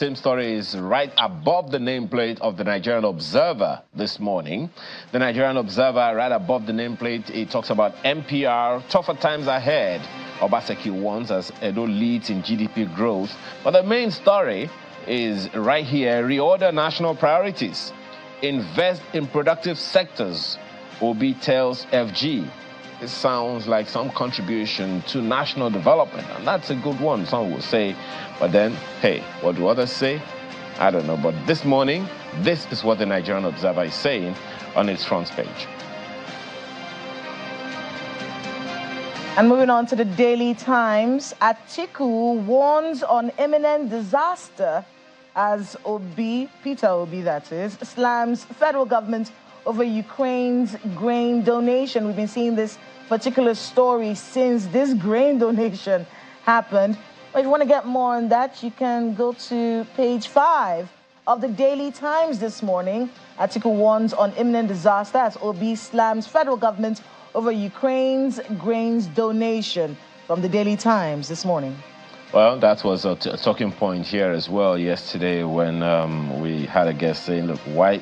Same story is right above the nameplate of the Nigerian Observer this morning. The Nigerian Observer, right above the nameplate, it talks about NPR, tougher times ahead. Obaseki warns as Edo leads in GDP growth. But the main story is right here, reorder national priorities. Invest in productive sectors, Obi tells FG. It sounds like some contribution to national development, and that's a good one, some will say. But then, hey, what do others say? I don't know. But this morning, this is what the Nigerian Observer is saying on its front page. And moving on to the Daily Times, Atiku warns on imminent disaster as Peter Obi that is, slams federal government over Ukraine's grain donation. We've been seeing this particular story since this grain donation happened. But if you want to get more on that, you can go to page 5 of the Daily Times this morning. Atiku warns on imminent disaster as Obi slams federal government over Ukraine's grains donation, from the Daily Times this morning. Well, that was a talking point here as well yesterday when we had a guest saying, look, why?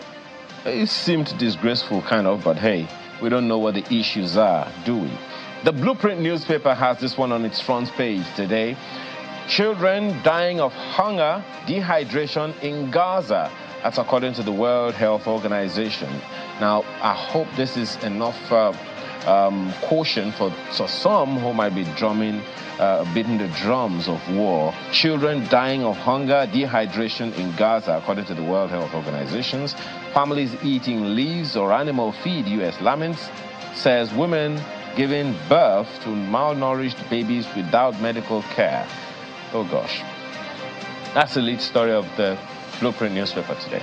It seemed disgraceful, kind of, but hey, we don't know what the issues are, do we? The Blueprint newspaper has this one on its front page today. Children dying of hunger, dehydration in Gaza. That's according to the World Health Organization. Now, I hope this is enough caution for some who might be beating the drums of war. Children dying of hunger, dehydration in Gaza, according to the World Health Organization. Families eating leaves or animal feed, U.S. laments, says women giving birth to malnourished babies without medical care. Oh gosh. That's the lead story of the Blueprint newspaper today.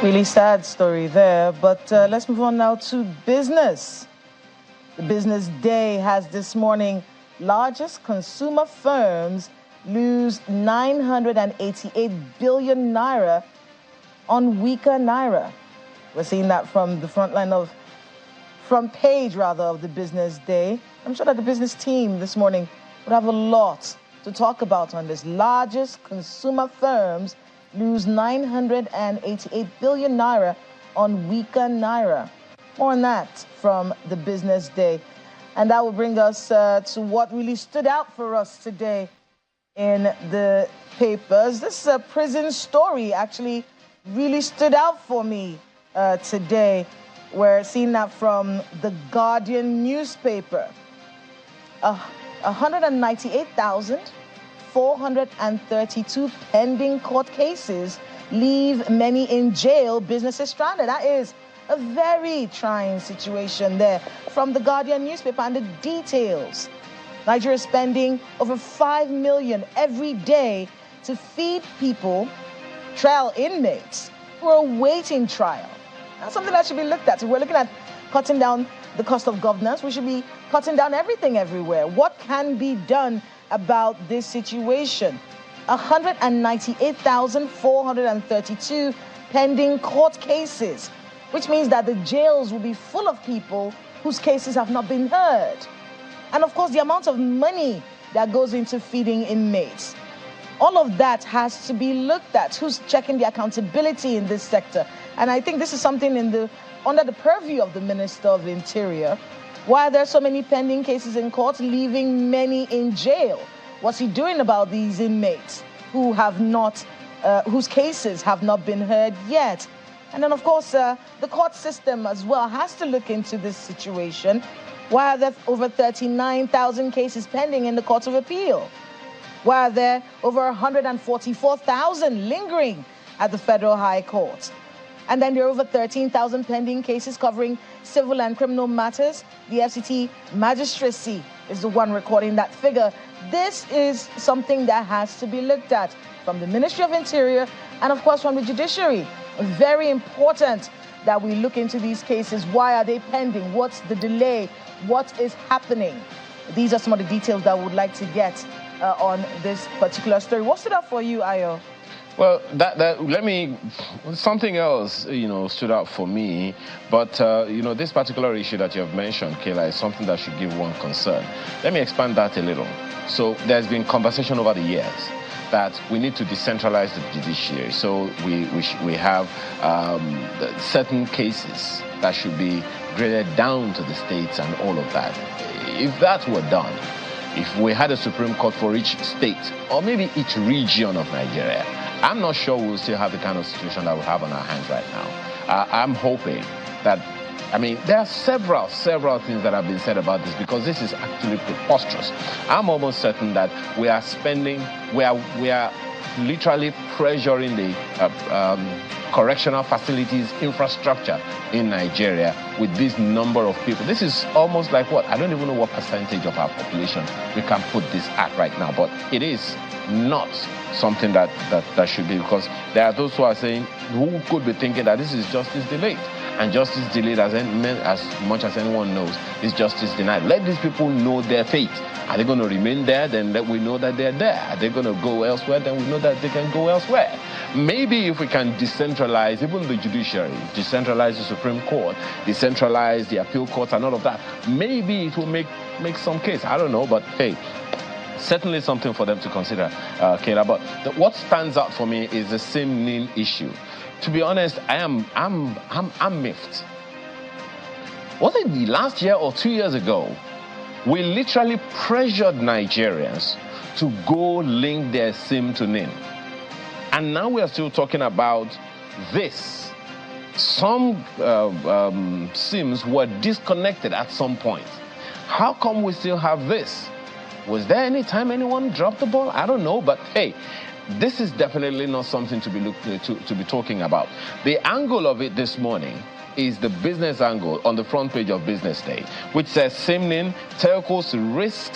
Really sad story there, but let's move on now to business. The Business Day has this morning, largest consumer firms lose 988 billion naira on weaker naira. We're seeing that from the front page of the Business Day. I'm sure that the business team this morning would have a lot to talk about on this. Largest consumer firms lose 988 billion naira on weaker naira. More on that from the Business Day. And that will bring us to what really stood out for us today in the papers. This prison story actually really stood out for me today. We're seeing that from the Guardian newspaper. 198,432 pending court cases leave many in jail, businesses stranded. That is a very trying situation there from the Guardian newspaper, and the details. Nigeria spending over 5 million every day to feed people, trial inmates who are awaiting trial. That's something that should be looked at. If we're looking at cutting down the cost of governance, we should be cutting down everything everywhere. What can be done about this situation? 198,432 pending court cases, which means that the jails will be full of people whose cases have not been heard. And of course, the amount of money that goes into feeding inmates. All of that has to be looked at. Who's checking the accountability in this sector? And I think this is something under the purview of the Minister of the Interior. Why are there so many pending cases in court, leaving many in jail? What's he doing about these inmates who have not, whose cases have not been heard yet? And then, of course, the court system as well has to look into this situation. Why are there over 39,000 cases pending in the Court of Appeal? Why are there over 144,000 lingering at the Federal High Court? And then there are over 13,000 pending cases covering civil and criminal matters. The FCT magistracy is the one recording that figure. This is something that has to be looked at from the Ministry of Interior and, of course, from the judiciary. Very important that we look into these cases. Why are they pending? What's the delay? What is happening? These are some of the details that I would like to get on this particular story. What stood out for you, Ayo? Well, something else, stood out for me. But, this particular issue that you have mentioned, Kayla, is something that should give one concern. Let me expand that a little. So there's been conversation over the years that we need to decentralize the judiciary. So we have certain cases that should be graded down to the states and all of that. If that were done, if we had a Supreme Court for each state or maybe each region of Nigeria, I'm not sure we'll still have the kind of situation that we have on our hands right now. I'm hoping that, there are several things that have been said about this because this is actually preposterous. I'm almost certain that we are literally pressuring the correctional facilities infrastructure in Nigeria with this number of people. This is almost like what? I don't even know what percentage of our population we can put this at right now, but it is not something that should be, because there are those who are saying, who could be thinking that this is justice delayed. And justice delayed, as much as anyone knows, is justice denied. Let these people know their fate. Are they going to remain there? Then let we know that they're there. Are they going to go elsewhere? Then we know that they can go elsewhere. Maybe if we can decentralize even the judiciary, decentralize the Supreme Court, decentralize the appeal courts and all of that, maybe it will make some case. I don't know, but hey, certainly something for them to consider, Kayla. But what stands out for me is the same issue. To be honest, I'm miffed. Was it the last year or 2 years ago? We literally pressured Nigerians to go link their SIM to NIN. And now we are still talking about this. Some SIMs were disconnected at some point. How come we still have this? Was there any time anyone dropped the ball? I don't know, but hey, this is definitely not something to be talking about. The angle of it this morning is the business angle on the front page of Business Day, which says SIM-NIN, Telco's risk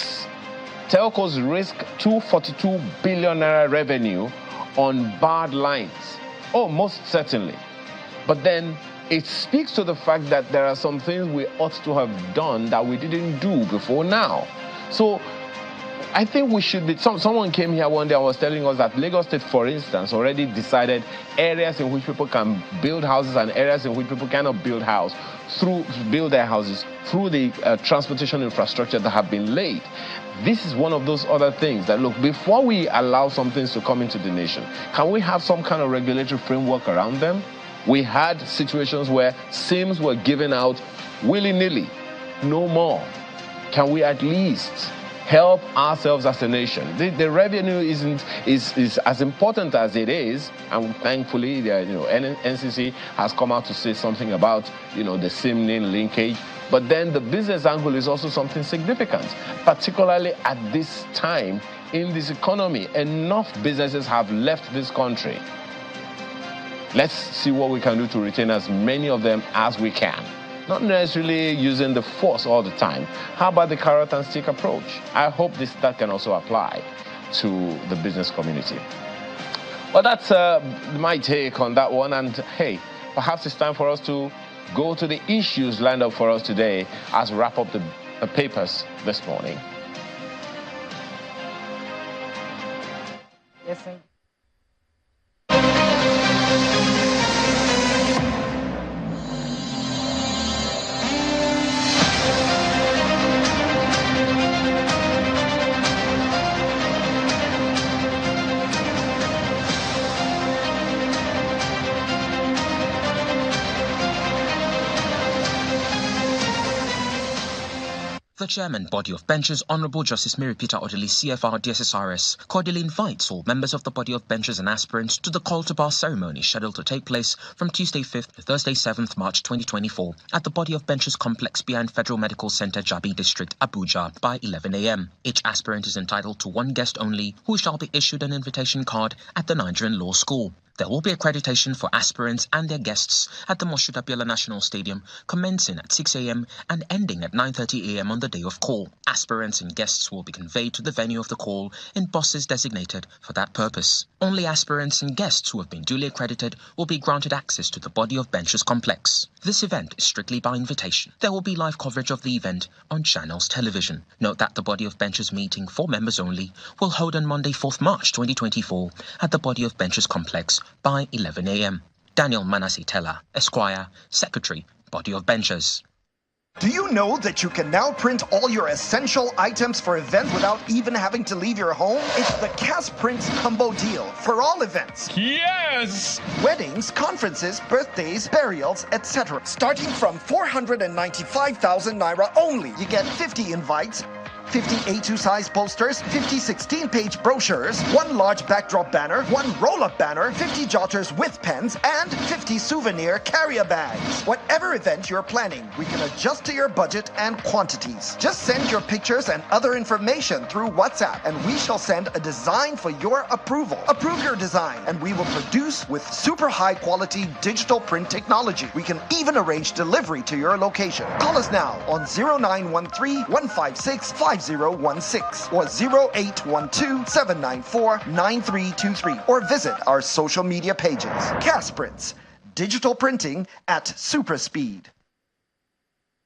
242 billion naira revenue on barred lines. Oh, most certainly. But then it speaks to the fact that there are some things we ought to have done that we didn't do before now. So I think we should be, someone came here one day and was telling us that Lagos State, for instance, already decided areas in which people can build houses and areas in which people cannot build their houses through the transportation infrastructure that have been laid. This is one of those other things that, look, before we allow some things to come into the nation, can we have some kind of regulatory framework around them? We had situations where SIMs were given out willy-nilly, no more. Can we at least help ourselves as a nation? The revenue is as important as it is, and thankfully, NCC has come out to say something about the SIM-NIN linkage. But then the business angle is also something significant, particularly at this time in this economy. Enough businesses have left this country. Let's see what we can do to retain as many of them as we can. Not necessarily using the force all the time. How about the carrot and stick approach? I hope that can also apply to the business community. Well, that's my take on that one. And hey, perhaps it's time for us to go to the issues lined up for us today as we wrap up the papers this morning. Yes, sir. The Chairman, Body of Benches, Honourable Justice Mary Peter Odili, CFR, DSSRS, cordially invites all members of the Body of Benches and aspirants to the call to bar ceremony scheduled to take place from Tuesday 5th to Thursday 7th March 2024 at the Body of Benches complex behind Federal Medical Centre, Jabi District, Abuja by 11 a.m. Each aspirant is entitled to one guest only, who shall be issued an invitation card at the Nigerian Law School. There will be accreditation for aspirants and their guests at the Moshood Abiola National Stadium, commencing at 6 a.m. and ending at 9:30 a.m. on the day of call. Aspirants and guests will be conveyed to the venue of the call in buses designated for that purpose. Only aspirants and guests who have been duly accredited will be granted access to the body of benches complex. This event is strictly by invitation. There will be live coverage of the event on Channels Television. Note that the body of benches meeting for members only will hold on Monday, 4th March 2024 at the body of benches complex by 11 a.m. Daniel Manasseh Teller, Esquire, Secretary, Body of Benches. Do you know that you can now print all your essential items for events without even having to leave your home? It's the Cash Print Combo Deal for all events. Yes! Weddings, conferences, birthdays, burials, etc. Starting from 495,000 Naira only. You get 50 invites, 50 A2 size posters, 50 16-page brochures, 1 large backdrop banner, 1 roll-up banner, 50 jotters with pens, and 50 souvenir carrier bags. Whatever event you're planning, we can adjust to your budget and quantities. Just send your pictures and other information through WhatsApp, and we shall send a design for your approval. Approve your design, and we will produce with super high-quality digital print technology. We can even arrange delivery to your location. Call us now on 0913-156-5016 or 0812-794-9323 or visit our social media pages. Cash Prints, digital printing at super speed.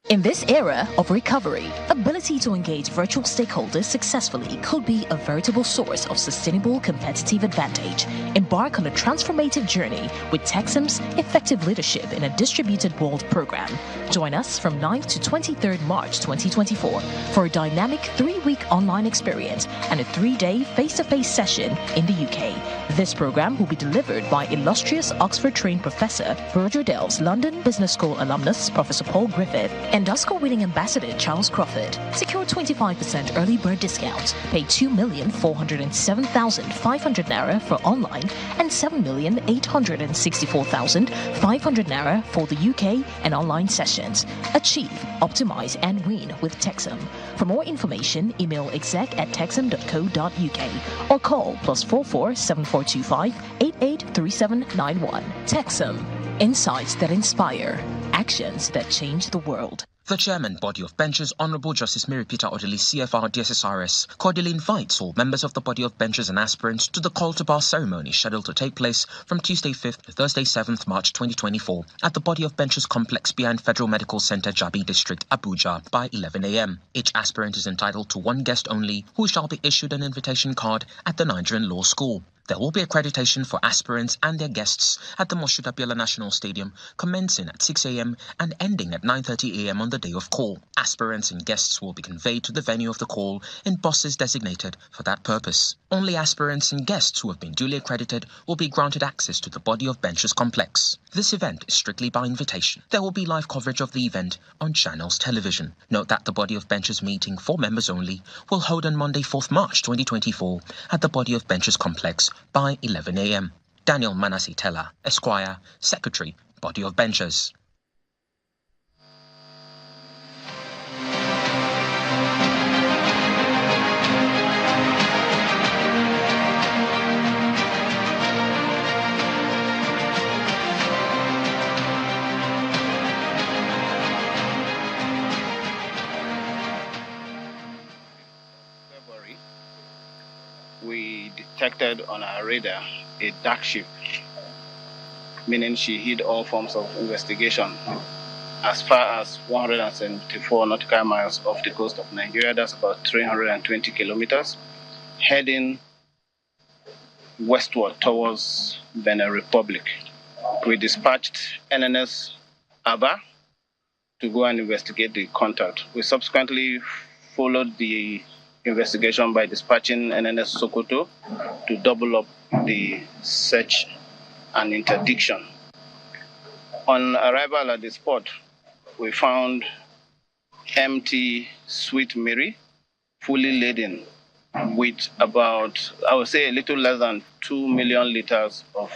In this era of recovery, ability to engage virtual stakeholders successfully could be a veritable source of sustainable competitive advantage. Embark on a transformative journey with Texam's Effective Leadership in a Distributed World program. Join us from 9th to 23rd March 2024 for a dynamic 3-week online experience and a 3-day face-to-face session in the UK. This program will be delivered by illustrious Oxford-trained Professor Roger Dell's London Business School alumnus, Professor Paul Griffith, and Oscar-winning Ambassador Charles Crawford. Secure 25% early bird discounts. Pay 2,407,500 Naira for online and 7,864,500 Naira for the UK and online sessions. Achieve, optimize, and win with Texam. For more information, email exec@texam.co.uk or call +44 7425 883791. Texam. Insights that inspire. Actions that change the world. The Chairman, Body of Benches, Honourable Justice Mary Peter Odili, CFR DSSRS, cordially invites all members of the Body of Benches and aspirants to the call to bar ceremony scheduled to take place from Tuesday 5th to Thursday 7th March 2024 at the Body of Benches complex behind Federal Medical Centre, Jabi District, Abuja by 11 a.m. Each aspirant is entitled to 1 guest only, who shall be issued an invitation card at the Nigerian Law School. There will be accreditation for aspirants and their guests at the Moshood Abiola National Stadium, commencing at 6 a.m. and ending at 9:30 a.m. on the day of call. Aspirants and guests will be conveyed to the venue of the call in buses designated for that purpose. Only aspirants and guests who have been duly accredited will be granted access to the Body of Benches complex. This event is strictly by invitation. There will be live coverage of the event on Channels Television. Note that the Body of Benches meeting for members only will hold on Monday, 4th March 2024 at the Body of Benches complex by 11 a.m. Daniel Manasseh Teller, Esquire, Secretary, Body of Benches. We detected on our radar a dark ship, meaning she hid all forms of investigation as far as 174 nautical miles off the coast of Nigeria. That's about 320 kilometers, heading westward towards Benin Republic. We dispatched NNS Aba to go and investigate the contact. We subsequently followed the investigation by dispatching NNS Sokoto to double up the search and interdiction. On arrival at the spot, we found empty Sweet Mary, fully laden with about, I would say, a little less than 2 million liters of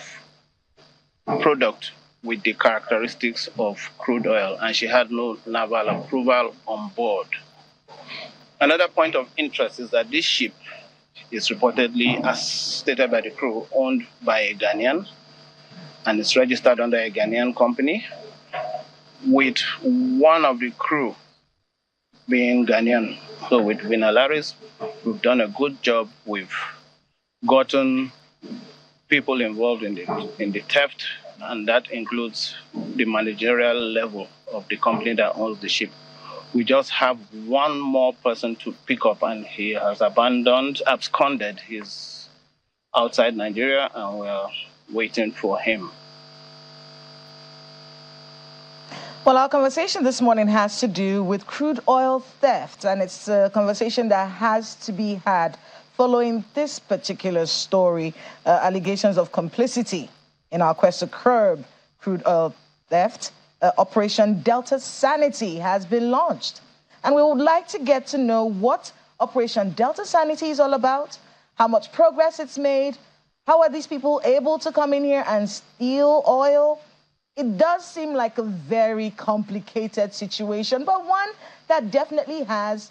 product with the characteristics of crude oil, and she had no naval approval on board. Another point of interest is that this ship is reportedly, as stated by the crew, owned by a Ghanaian and it's registered under a Ghanaian company, with one of the crew being Ghanaian. So with Vinalaris, we've done a good job. We've gotten people involved in the theft, and that includes the managerial level of the company that owns the ship. We just have one more person to pick up, and he has absconded. He's outside Nigeria, and we're waiting for him. Well, our conversation this morning has to do with crude oil theft, and it's a conversation that has to be had following this particular story, allegations of complicity in our quest to curb crude oil theft. Operation Delta Sanity has been launched, and we would like to get to know what Operation Delta Sanity is all about, how much progress it's made, how are these people able to come in here and steal oil. It does seem like a very complicated situation, but one that definitely has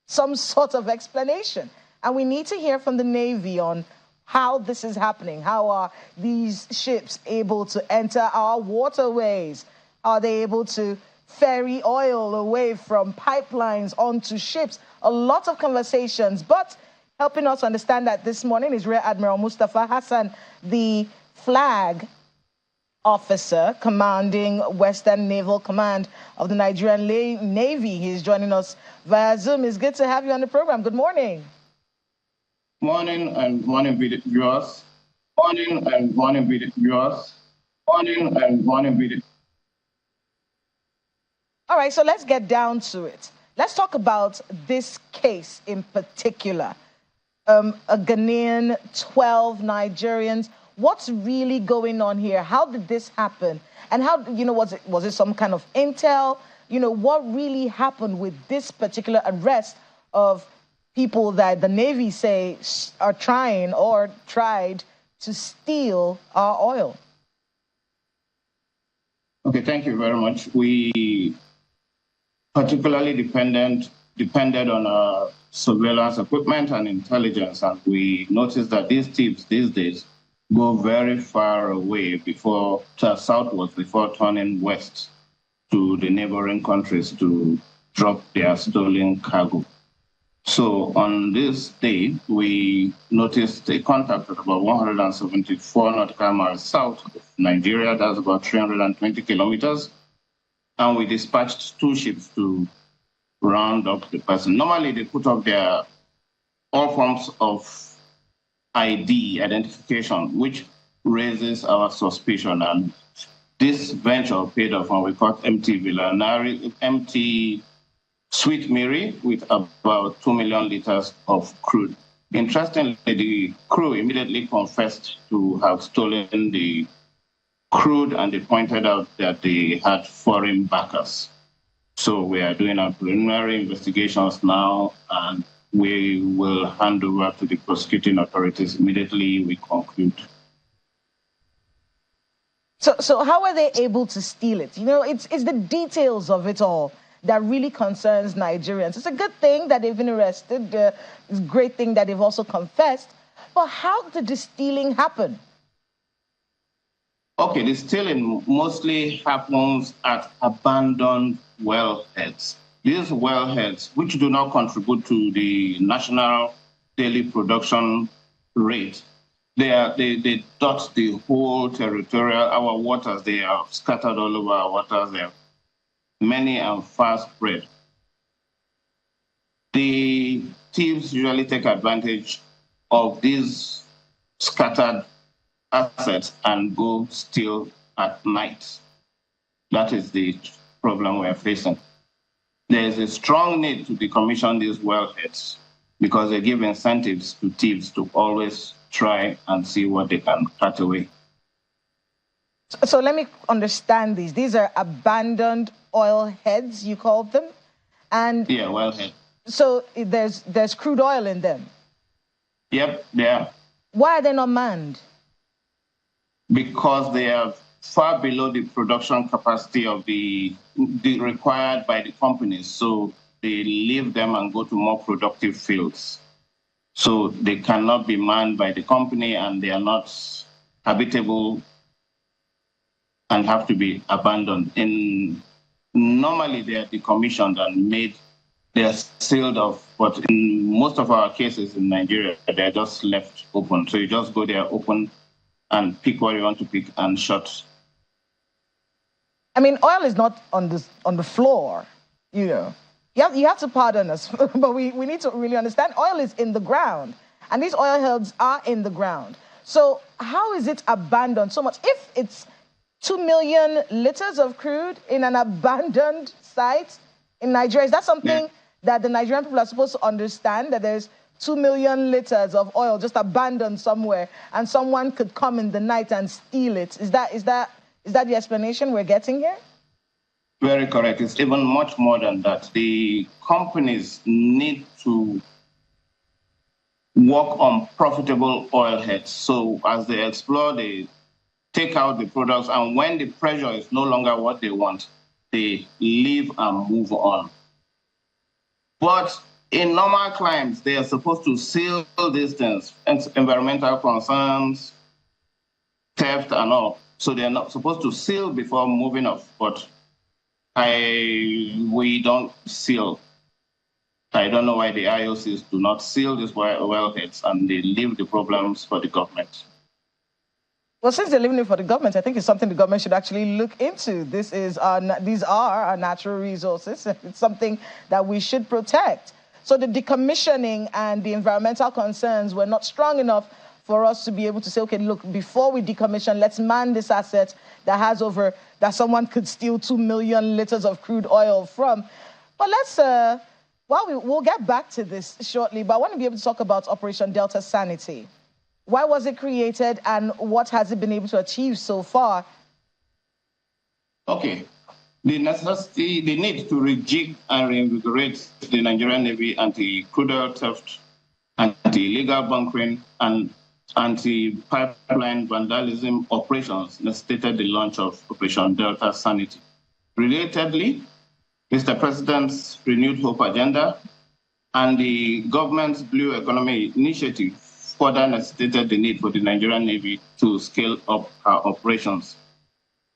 some sort of explanation. And we need to hear from the Navy on how this is happening. How are these ships able to enter our waterways? Are they able to ferry oil away from pipelines onto ships? A lot of conversations, but helping us understand that this morning is Rear Admiral Mustafa Hassan, the flag officer commanding Western Naval Command of the Nigerian Navy. He's joining us via Zoom. It's good to have you on the program. Good morning. Morning and morning viewers. Morning and morning viewers. Morning and morning viewers. All right, so let's get down to it. Let's talk about this case in particular. A Ghanaian, 12 Nigerians. What's really going on here? How did this happen? And how, was it some kind of intel? What really happened with this particular arrest of people that the Navy say are trying or tried to steal our oil? Okay, thank you very much. We particularly depended on our surveillance equipment and intelligence, and we noticed that these thieves these days go very far away southwards before turning west to the neighboring countries to drop their stolen cargo. So on this day, we noticed a contact at about 174 nautical miles south of Nigeria. That's about 320 kilometers. And we dispatched 2 ships to round up the person. Normally, they put up all forms of identification, which raises our suspicion. And this venture paid off, and we caught empty Sweet Mary with about 2 million liters of crude. Interestingly, the crew immediately confessed to have stolen the crude, and they pointed out that they had foreign backers. So we are doing our preliminary investigations now, and we will hand over to the prosecuting authorities immediately we conclude. So how are they able to steal it? It's the details of it all that really concerns Nigerians. It's a good thing that they've been arrested. It's a great thing that they've also confessed. But how did the stealing happen? Okay, the stealing mostly happens at abandoned wellheads. These wellheads, which do not contribute to the national daily production rate, they dot the whole our waters. They are scattered all over our waters. They are many and fast spread. The thieves usually take advantage of these scattered assets and go steal at night. That is the problem we are facing. There is a strong need to decommission these wellheads because they give incentives to thieves to always try and see what they can cut away. So let me understand these. These are abandoned oil heads, you called them? And yeah, wellhead. So there's crude oil in them? Yep, they are. Why are they not manned? Because they are far below the production capacity of the required by the companies. So they leave them and go to more productive fields. So they cannot be manned by the company, and they are not habitable and have to be abandoned. Normally, they are decommissioned and they are sealed off, but in most of our cases in Nigeria, they're just left open. So you just go there, open, and pick what you want to pick and shut. I mean, oil is not on the floor, you know. You have to pardon us, but we need to really understand oil is in the ground, and these oil fields are in the ground. So how is it abandoned so much? If it's 2 million liters of crude in an abandoned site in Nigeria, is that something that the Nigerian people are supposed to understand, that there's 2 million liters of oil just abandoned somewhere and someone could come in the night and steal it? Is that the explanation we're getting here? Very correct. It's even much more than that. The companies need to work on profitable oil heads. So as they explore, they take out the products, and when the pressure is no longer what they want, they leave and move on. But in normal climes, they are supposed to seal these things, environmental concerns, theft and all. So they're not supposed to seal before moving off, but we don't seal. I don't know why the IOCs do not seal these wellheads and they leave the problems for the government. Well, since they're leaving it for the government, I think it's something the government should actually look into. These are our natural resources. It's something that we should protect. So the decommissioning and the environmental concerns were not strong enough for us to be able to say, okay, look, before we decommission, let's man this asset that someone could steal 2 million liters of crude oil from. But we'll get back to this shortly, but I want to be able to talk about Operation Delta Sanity. Why was it created and what has it been able to achieve so far? Okay. The need to rejig and reinvigorate the Nigerian Navy anti-crude oil theft, anti-illegal bunkering, and anti-pipeline vandalism operations necessitated the launch of Operation Delta Sanity. Relatedly, Mr. President's Renewed Hope agenda and the government's Blue Economy Initiative further necessitated the need for the Nigerian Navy to scale up our operations.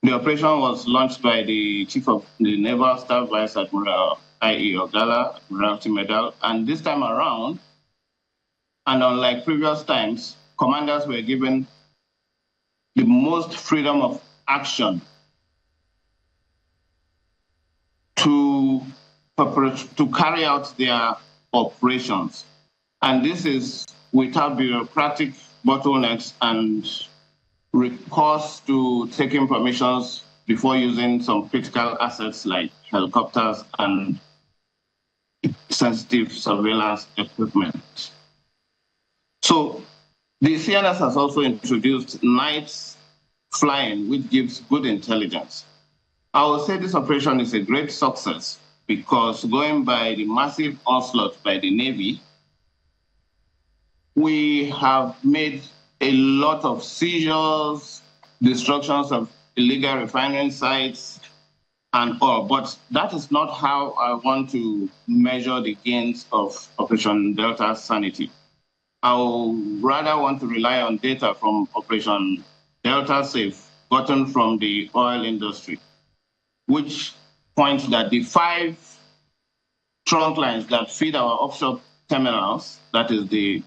The operation was launched by the Chief of the Naval Staff, Vice Admiral I.E. Ogala, Rotimi, and this time around, and unlike previous times, commanders were given the most freedom of action to carry out their operations. And this is without bureaucratic bottlenecks and recourse to taking permissions before using some critical assets like helicopters and sensitive surveillance equipment. So the CNS has also introduced night flying, which gives good intelligence. I would say this operation is a great success because going by the massive onslaught by the Navy, we have made a lot of seizures, destructions of illegal refinery sites, and all. But that is not how I want to measure the gains of Operation Delta Sanity. I would rather want to rely on data from Operation Delta Safe gotten from the oil industry, which points that the 5 trunk lines that feed our offshore terminals, that is the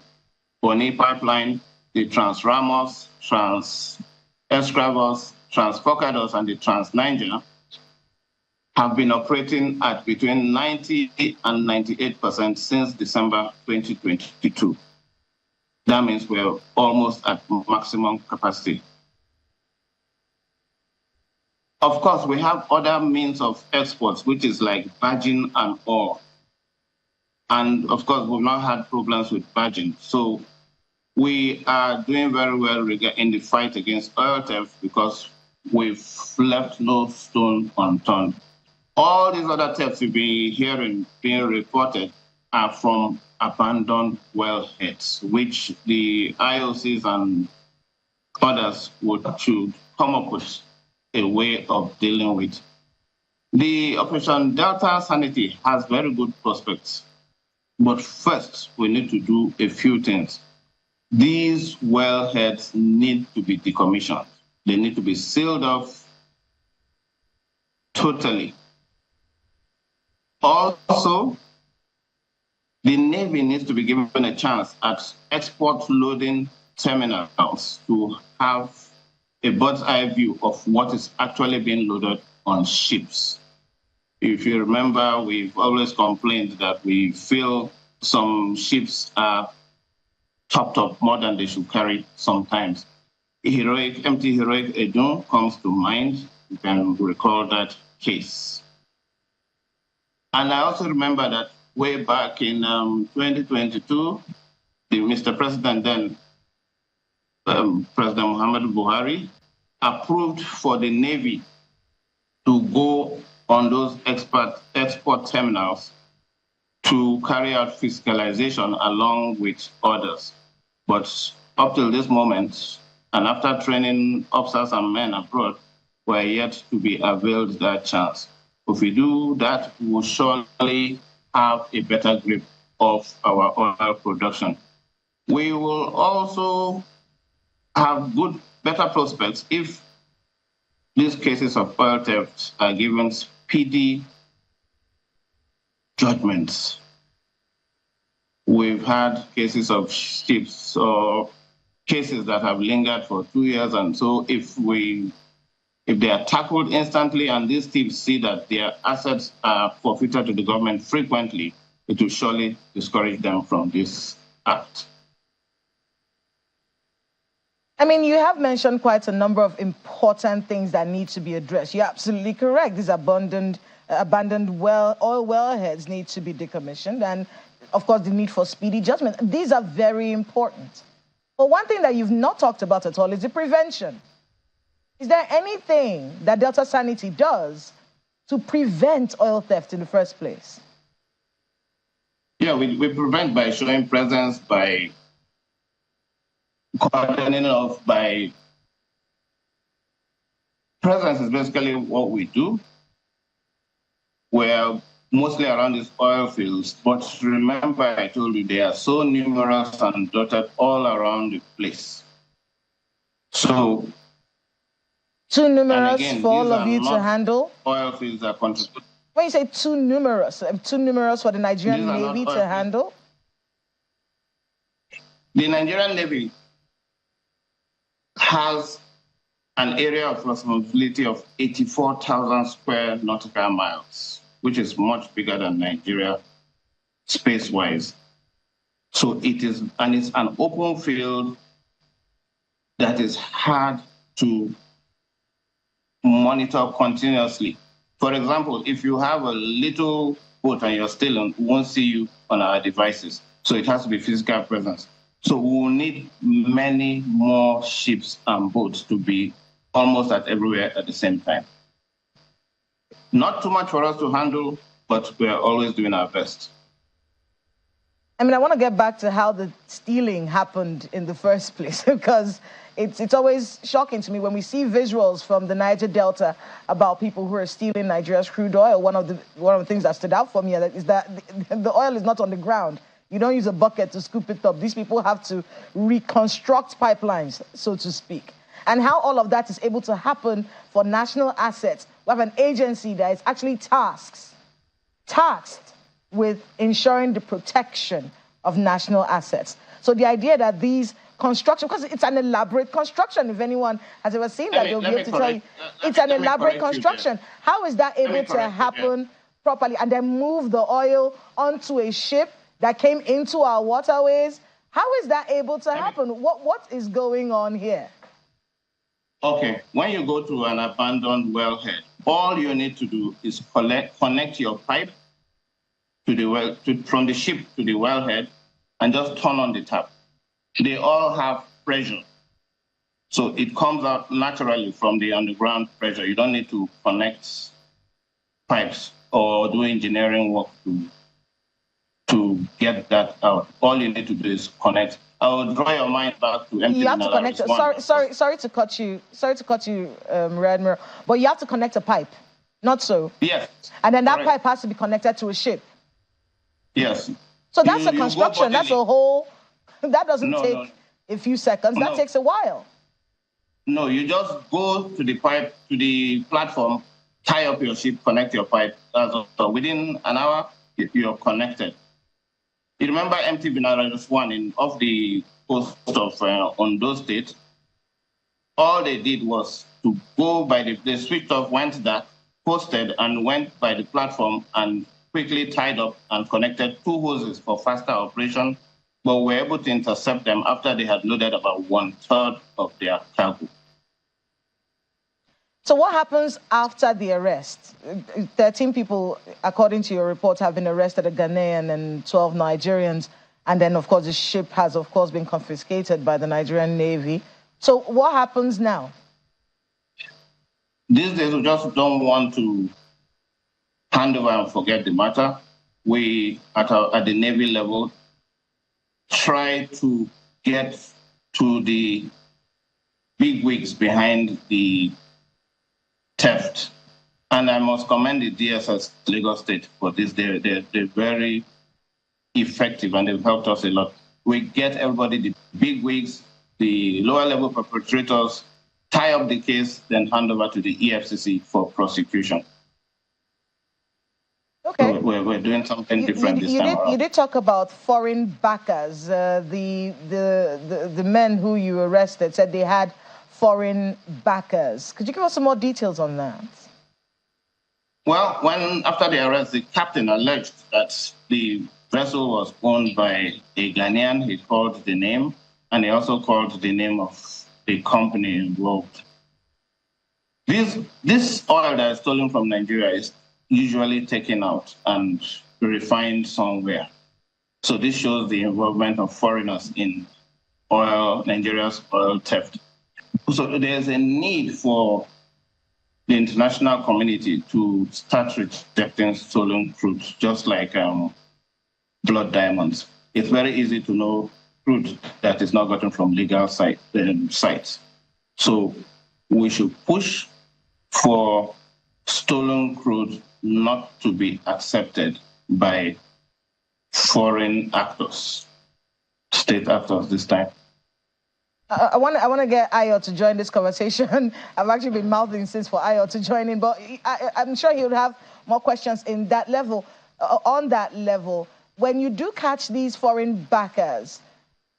Boni pipeline, the Trans-Ramos, Trans-Escravos, Trans-Focados, and the Trans-Niger, have been operating at between 90 and 98% since December 2022. That means we're almost at maximum capacity. Of course, we have other means of exports, which is like barging and ore. And of course, we've not had problems with barging. So we are doing very well in the fight against oil theft because we've left no stone unturned. All these other thefts you've been hearing being reported are from abandoned wellheads, which the IOCs and others should come up with a way of dealing with. The Operation Delta Sanity has very good prospects, but first we need to do a few things. These wellheads need to be decommissioned. They need to be sealed off totally. Also, the Navy needs to be given a chance at export loading terminals to have a bird's eye view of what is actually being loaded on ships. If you remember, we've always complained that we feel some ships are topped up more than they should carry sometimes. Heroic Edun comes to mind. You can recall that case. And I also remember that way back in 2022, Mr. President then, President Muhammadu Buhari, approved for the Navy to go on those export terminals to carry out fiscalization along with others. But up till this moment, and after training officers and men abroad, we're yet to be availed that chance. If we do that, we will surely have a better grip of our oil production. We will also have better prospects if these cases of oil theft are given speedy judgments. We've had cases of ships or cases that have lingered for 2 years, and so if they are tackled instantly and these thieves see that their assets are forfeited to the government frequently, it will surely discourage them from this act. I mean, you have mentioned quite a number of important things that need to be addressed. You're absolutely correct. These abandoned oil wellheads need to be decommissioned, and of course, the need for speedy judgment. These are very important. But one thing that you've not talked about at all is the prevention. Is there anything that Delta Sanity does to prevent oil theft in the first place? Yeah, we prevent by showing presence, by cordoning off, by presence is basically what we do. We're mostly around these oil fields, but remember I told you they are so numerous and dotted all around the place. So too numerous for all of you to handle? Oil fields are contributing. When you say too numerous for the Nigerian Navy to handle? The Nigerian Navy has an area of responsibility of 84,000 square nautical miles, which is much bigger than Nigeria space-wise. So it's an open field that is hard to monitor continuously. For example, if you have a little boat and you're still on, we won't see you on our devices. So it has to be physical presence. So we will need many more ships and boats to be almost at everywhere at the same time. Not too much for us to handle, but we're always doing our best. I mean, I want to get back to how the stealing happened in the first place, because it's always shocking to me when we see visuals from the Niger Delta about people who are stealing Nigeria's crude oil. One of the things that stood out for me is that the oil is not on the ground. You don't use a bucket to scoop it up. These people have to reconstruct pipelines, so to speak. And how all of that is able to happen for national assets. We have an agency that is actually tasked with ensuring the protection of national assets. So the idea that these construction, because it's an elaborate construction, if anyone has ever seen that, they'll be able to tell you, it's an elaborate construction. How is that able to happen properly and then move the oil onto a ship that came into our waterways? How is that able to happen? What is going on here? Okay, when you go to an abandoned wellhead, all you need to do is connect your pipe to the well, from the ship to the wellhead, and just turn on the tap. They all have pressure. So it comes out naturally from the underground pressure. You don't need to connect pipes or do engineering work to get that out. All you need to do is connect. I will draw your mind back to empty. You have to connect. Sorry to cut you. Sorry to cut you, Admiral. But you have to connect a pipe, not so. Yes. And then that pipe has to be connected to a ship. Yes. So that's a construction. That's a whole. That doesn't take a few seconds. No. That takes a while. No, you just go to the pipe, to the platform, tie up your ship, connect your pipe. So within an hour, you're connected. You remember MT Vinara's one off the coast of Ondo State? All they did was to go by they switched off, went dark, posted, and went by the platform and quickly tied up and connected 2 hoses for faster operation, but were able to intercept them after they had loaded about 1/3 of their cargo. So what happens after the arrest? 13 people, according to your report, have been arrested, a Ghanaian and 12 Nigerians. And then, of course, the ship has, of course, been confiscated by the Nigerian Navy. So what happens now? These days, we just don't want to hand over and forget the matter. We, at the Navy level, try to get to the big wigs behind the theft. And I must commend the DSS Lagos State for this. They're very effective and they've helped us a lot. We get everybody, the big wigs, the lower level perpetrators, tie up the case, then hand over to the EFCC for prosecution. Okay. So we're doing something different this time around. You did talk about foreign backers. The men who you arrested said they had foreign backers. Could you give us some more details on that? Well, after the arrest, the captain alleged that the vessel was owned by a Ghanaian. He called the name, and he also called the name of the company involved. This oil that is stolen from Nigeria is usually taken out and refined somewhere. So this shows the involvement of foreigners in Nigeria's oil theft. So there's a need for the international community to start rejecting stolen crude, just like blood diamonds. It's very easy to know crude that is not gotten from legal sites. So we should push for stolen crude not to be accepted by foreign actors, state actors this time. I want to get Ayo to join this conversation. I've actually been mouthing since for Ayo to join in, but I'm sure he would have more questions in that level. On that level, when you do catch these foreign backers,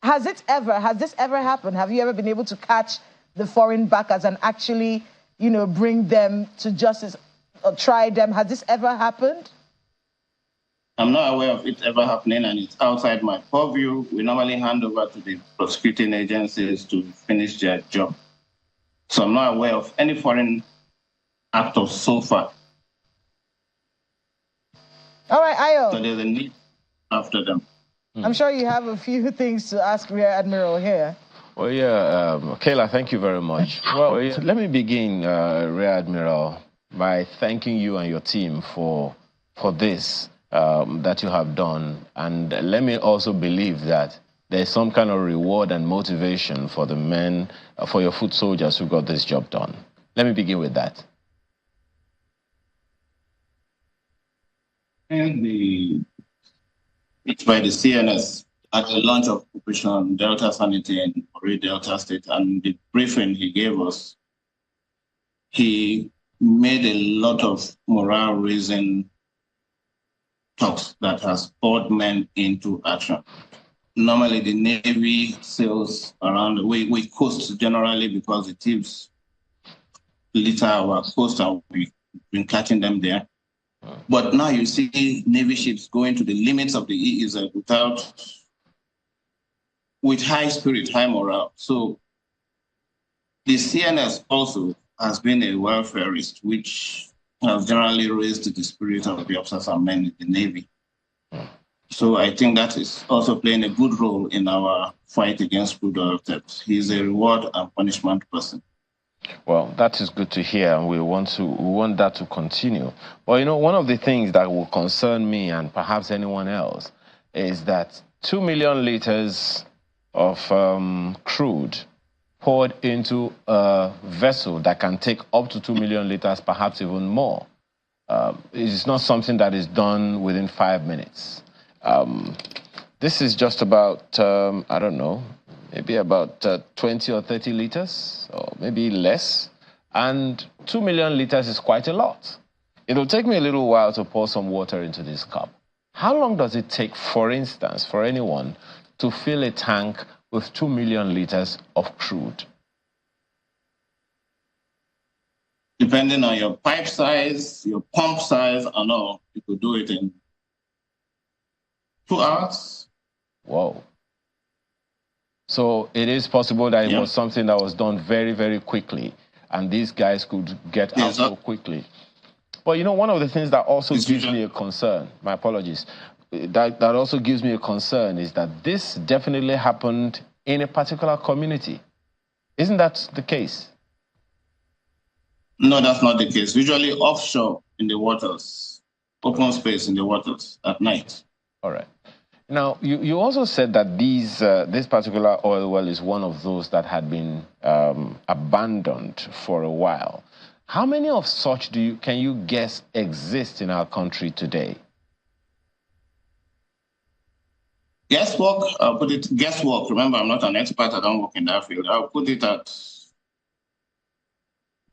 has this ever happened? Have you ever been able to catch the foreign backers and actually, bring them to justice or try them? Has this ever happened? I'm not aware of it ever happening, and it's outside my purview. We normally hand over to the prosecuting agencies to finish their job. So I'm not aware of any foreign actors so far. All right, Ayo. So there's a need after them. I'm sure you have a few things to ask Rear Admiral here. Well, yeah, Kayla, thank you very much. Well, let me begin, Rear Admiral, by thanking you and your team for this. That you have done, and let me also believe that there's some kind of reward and motivation for the men, for your foot soldiers who got this job done. Let me begin with that. It's by the CNS at the launch of Operation Delta Sanity in Crude, Delta State, and the briefing he gave us, he made a lot of morale-raising talks that has spurred men into action. Normally, the Navy sails around. We coast generally because the thieves litter our coast, and we've been catching them there. But now you see Navy ships going to the limits of the EEZ with high spirit, high morale. So the CNS also has been a welfareist, which has generally raised the spirit of the officers and men in the Navy. So I think that is also playing a good role in our fight against crude oil theft. He's a reward and punishment person. Well, that is good to hear, and we want that to continue. Well, one of the things that will concern me and perhaps anyone else is that 2 million liters of crude poured into a vessel that can take up to 2 million liters, perhaps even more. It is not something that is done within 5 minutes. This is just about, I don't know, maybe about 20 or 30 liters, or maybe less. And 2 million liters is quite a lot. It'll take me a little while to pour some water into this cup. How long does it take, for instance, for anyone to fill a tank with 2 million liters of crude? Depending on your pipe size, your pump size, and all, you could do it in 2 hours. Whoa. So it is possible that it was something that was done very, very quickly, and these guys could get out so quickly. But you know, one of the things that also gives me a concern, my apologies, that also gives me a concern is that this definitely happened in a particular community. Isn't that the case? No, that's not the case. Usually offshore in the waters, open space in the waters at night. All right. Now, you also said that this particular oil well is one of those that had been abandoned for a while. How many of such can you guess exist in our country today? Guesswork, I'll put it guesswork. Remember, I'm not an expert. I don't work in that field. I'll put it at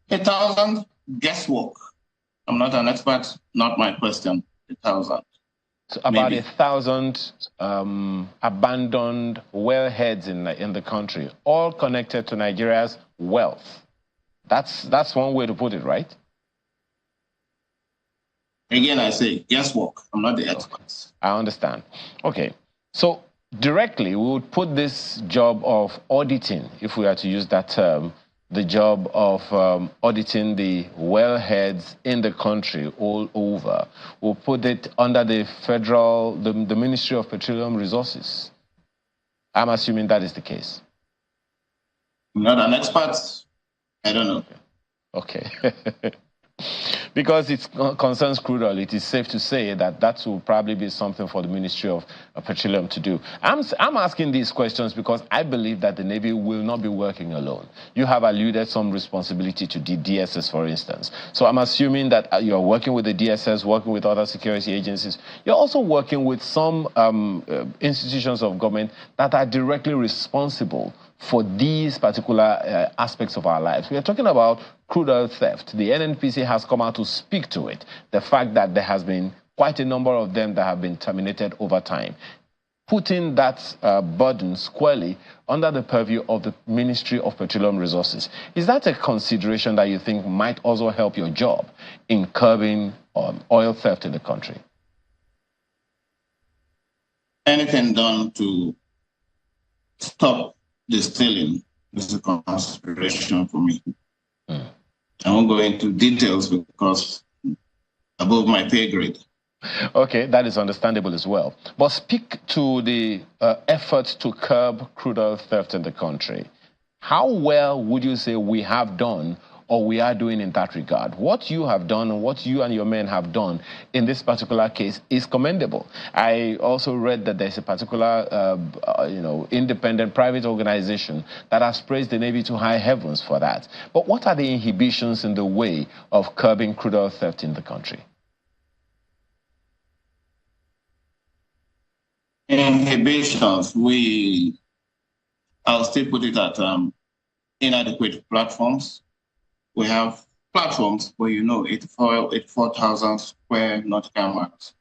1,000 guesswork. I'm not an expert, not my question. 1,000. So about 1,000 abandoned wellheads in the country, all connected to Nigeria's wealth. That's one way to put it, right? Again, I say guesswork. I'm not the expert. Okay. I understand. Okay. So directly, we would put this job of auditing, if we are to use that term, the job of auditing the wellheads in the country all over. We'll put it under the the Ministry of Petroleum Resources. I'm assuming that is the case. I'm not an expert. I don't know. Okay. Because it concerns crude oil, it is safe to say that will probably be something for the Ministry of Petroleum to do. I'm asking these questions because I believe that the Navy will not be working alone. You have alluded some responsibility to the DSS, for instance. So I'm assuming that you're working with the DSS, working with other security agencies. You're also working with some institutions of government that are directly responsible for these particular aspects of our lives. We are talking about crude oil theft. The NNPC has come out to speak to it. The fact that there has been quite a number of them that have been terminated over time. Putting that burden squarely under the purview of the Ministry of Petroleum Resources. Is that a consideration that you think might also help your job in curbing oil theft in the country? Anything done to stop the stealing is a consideration for me. I won't go into details because above my pay grade. Okay, that is understandable as well. But speak to the efforts to curb crude oil theft in the country. How well would you say we have done or we are doing in that regard? What you have done and what you and your men have done in this particular case is commendable. I also read that there's a particular, independent private organization that has praised the Navy to high heavens for that. But what are the inhibitions in the way of curbing crude oil theft in the country? Inhibitions, I'll still put it at inadequate platforms. We have platforms where 84,000 square nautical miles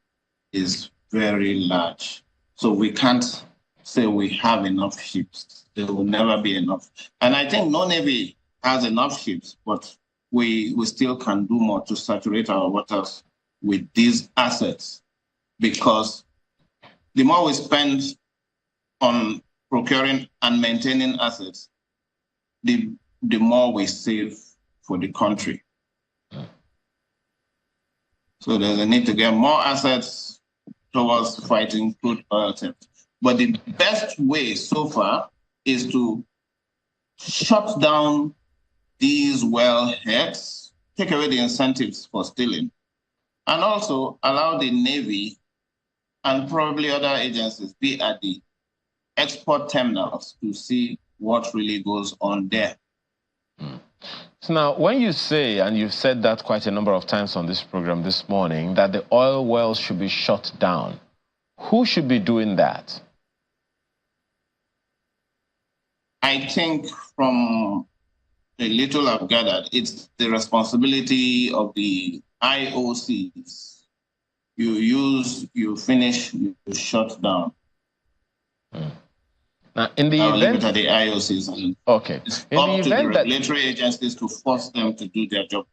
is very large. So we can't say we have enough ships. There will never be enough. And I think no Navy has enough ships, but we still can do more to saturate our waters with these assets, because the more we spend on procuring and maintaining assets, the more we save for the country. So there's a need to get more assets towards fighting crude oil theft. But the best way so far is to shut down these wellheads, take away the incentives for stealing, and also allow the Navy and probably other agencies be at the export terminals to see what really goes on there. So now, when you say, and you've said that quite a number of times on this program this morning, that the oil wells should be shut down, who should be doing that? I think from the little I've gathered, it's the responsibility of the IOCs. You finish, you shut down. Now, in the I'll leave event it at the IOCs. Okay. It's In up the to the event that regulatory agencies to force them to do their job.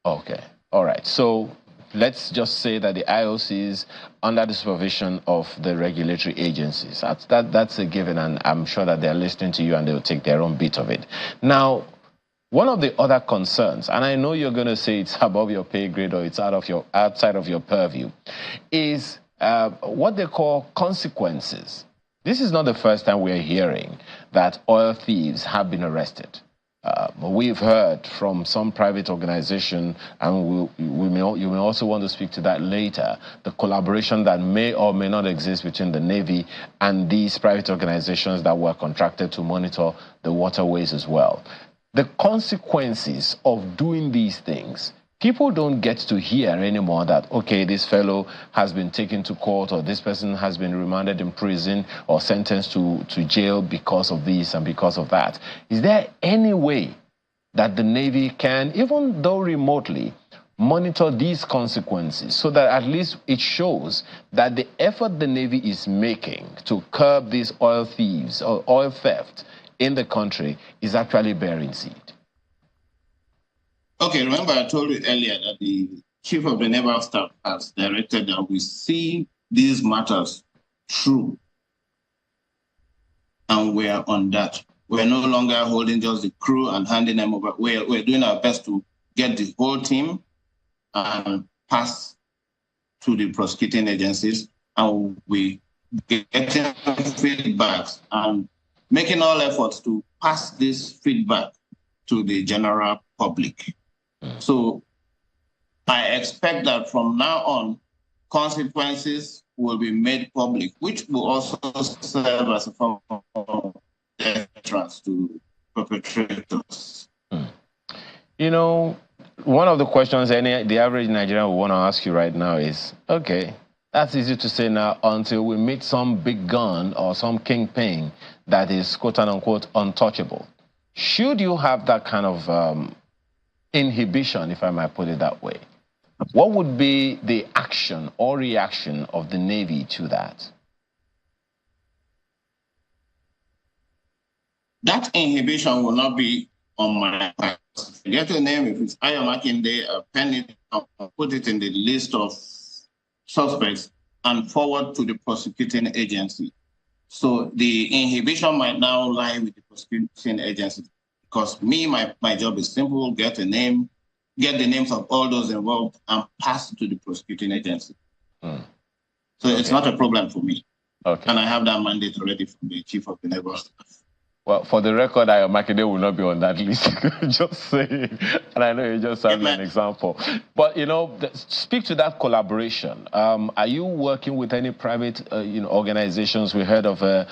Okay. All right. So let's just say that the IOCs under the supervision of the regulatory agencies. That's a given, and I'm sure that they're listening to you and they'll take their own bit of it. Now, one of the other concerns, and I know you're going to say it's above your pay grade or it's outside of your purview, is what they call consequences. This is not the first time we're hearing that oil thieves have been arrested. We've heard from some private organization, and you may also want to speak to that later, the collaboration that may or may not exist between the Navy and these private organizations that were contracted to monitor the waterways as well. The consequences of doing these things, people don't get to hear anymore that, okay, this fellow has been taken to court or this person has been remanded in prison or sentenced to jail because of this and because of that. Is there any way that the Navy can, even though remotely, monitor these consequences so that at least it shows that the effort the Navy is making to curb these oil thieves or oil theft in the country is actually bearing seed? Okay, remember I told you earlier that the Chief of the Naval Staff has directed that we see these matters through. And we are on that. We're no longer holding just the crew and handing them over. We're doing our best to get the whole team and pass to the prosecuting agencies. And we getting feedbacks and making all efforts to pass this feedback to the general public. So I expect that from now on, consequences will be made public, which will also serve as a form of deterrence to perpetrators. You know, one of the questions the average Nigerian will want to ask you right now is, okay, that's easy to say now until we meet some big gun or some kingpin that is quote unquote untouchable. Should you have that kind of inhibition, if I might put it that way, what would be the action or reaction of the Navy to that? That inhibition will not be on my part. Get a name, if it's Ayamakinde, pen it, put it in the list of suspects and forward to the prosecuting agency. So the inhibition might now lie with the prosecuting agency, because my job is simple: get a name, get the names of all those involved and pass it to the prosecuting agency. So it's not a problem for me. Okay. And I have that mandate already from the Chief of the Naval Staff. Well, for the record, Akeredolu will not be on that list. Just saying. And I know you just have an example. But, you know, speak to that collaboration. Are you working with any private organizations? We heard of a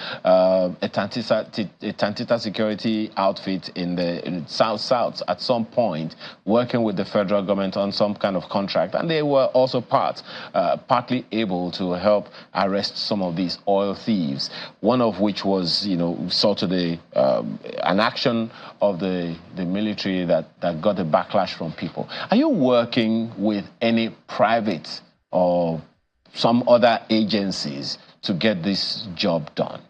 Tantita security outfit in the South at some point, working with the federal government on some kind of contract. And they were also partly able to help arrest some of these oil thieves, one of which was, sort of an action of the military that got a backlash from people. Are you working with any private or some other agencies to get this job done?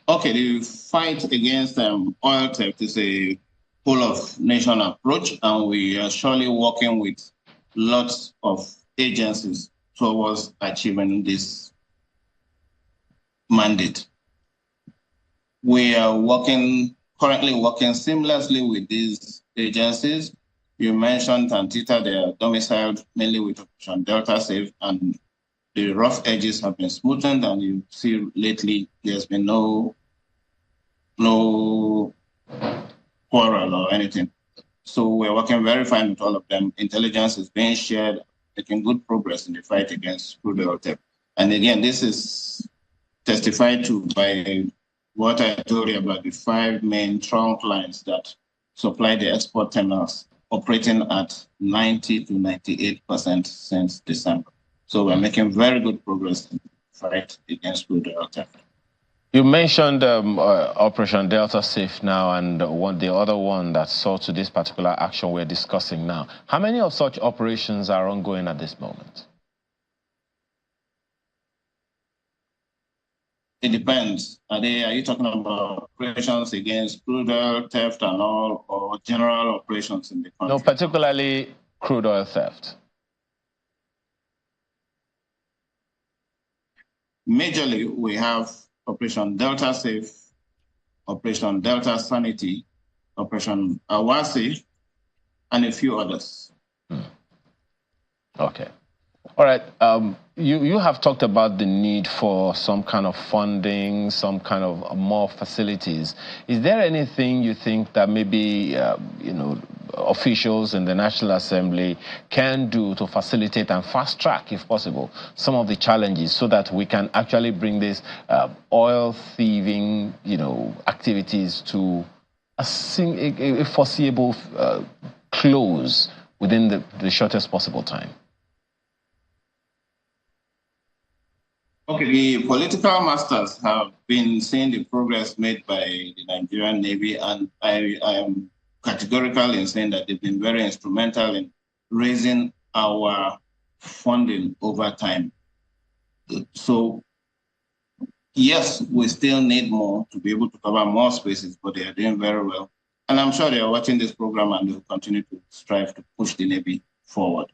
Okay, the fight against oil theft is a whole-of-nation approach, and we are surely working with lots of agencies towards achieving this mandate. We are currently working seamlessly with these agencies. You mentioned Tantita, they are domiciled mainly with Operation Delta Safe, and the rough edges have been smoothened, and you see lately there's been no quarrel or anything. So we're working very fine with all of them. Intelligence is being shared, making good progress in the fight against crude oil theft. And again, this is testified to by what I told you about the 5 main trunk lines that supply the export terminals, operating at 90 to 98% since December. So we're making very good progress in the fight against crude oil theft. You mentioned Operation Delta Safe now, and the other one that saw to this particular action we're discussing now. How many of such operations are ongoing at this moment? It depends. Are you talking about operations against crude oil theft and all, or general operations in the country? No, particularly crude oil theft. Majorly, we have Operation Delta Safe, Operation Delta Sanity, Operation Awasi, and a few others. Okay. All right. You have talked about the need for some kind of funding, some kind of more facilities. Is there anything you think that maybe, officials in the National Assembly can do to facilitate and fast track, if possible, some of the challenges so that we can actually bring this oil thieving, activities to a foreseeable close within the shortest possible time? Okay, the political masters have been seeing the progress made by the Nigerian Navy, and I am categorical in saying that they've been very instrumental in raising our funding over time. So, yes, we still need more to be able to cover more spaces, but they are doing very well. And I'm sure they are watching this program and they will continue to strive to push the Navy forward.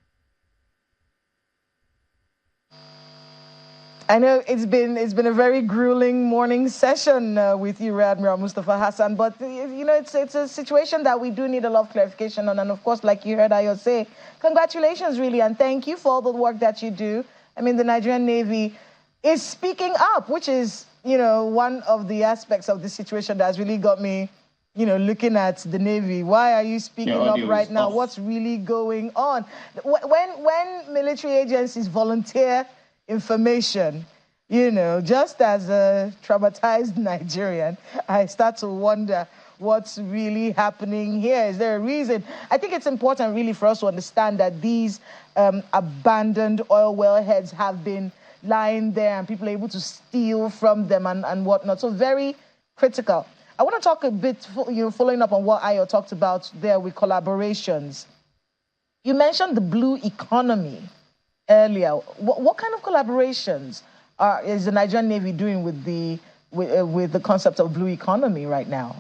I know it's been a very grueling morning session with you, Admiral Mustafa Hassan, but it's a situation that we do need a lot of clarification on, and of course, like you heard Ayo say, congratulations, really, and thank you for all the work that you do. I mean, the Nigerian Navy is speaking up, which is one of the aspects of the situation that has really got me, looking at the Navy. Why are you speaking up right now? What's really going on? When military agencies volunteer information, just as a traumatized Nigerian, I start to wonder what's really happening here. Is there a reason? I think it's important really for us to understand that these abandoned oil wellheads have been lying there and people are able to steal from them and whatnot. So very critical. I want to talk a bit, following up on what Ayo talked about there with collaborations. You mentioned the blue economy earlier. What kind of collaborations is the Nigerian Navy doing with the concept of blue economy right now?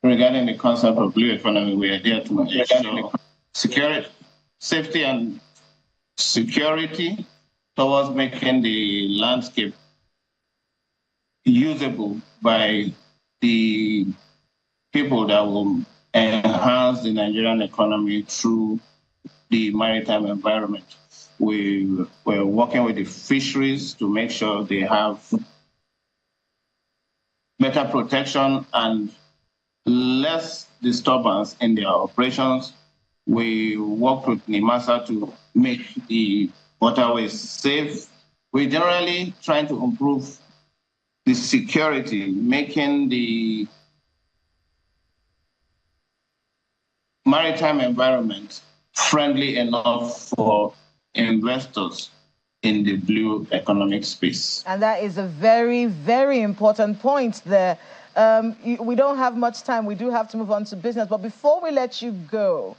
Regarding the concept of blue economy, we are there to ensure security, safety, and security towards making the landscape usable by the people that will enhance the Nigerian economy through the maritime environment. We're working with the fisheries to make sure they have better protection and less disturbance in their operations. We work with NIMASA to make the waterways safe. We're generally trying to improve the security, making the maritime environment friendly enough for investors in the blue economic space. And that is a very, very important point there. We don't have much time. We do have to move on to business. But before we let you go,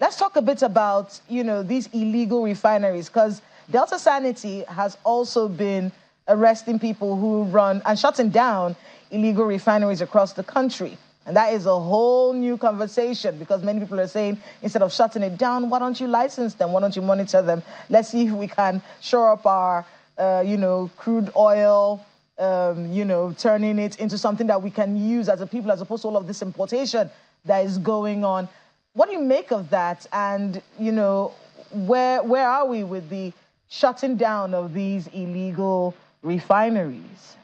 let's talk a bit about, these illegal refineries, because Delta Sanity has also been arresting people who run and shutting down illegal refineries across the country. And that is a whole new conversation because many people are saying, instead of shutting it down, why don't you license them? Why don't you monitor them? Let's see if we can shore up our, crude oil, turning it into something that we can use as a people, as opposed to all of this importation that is going on. What do you make of that? And, where are we with the shutting down of these illegal refineries?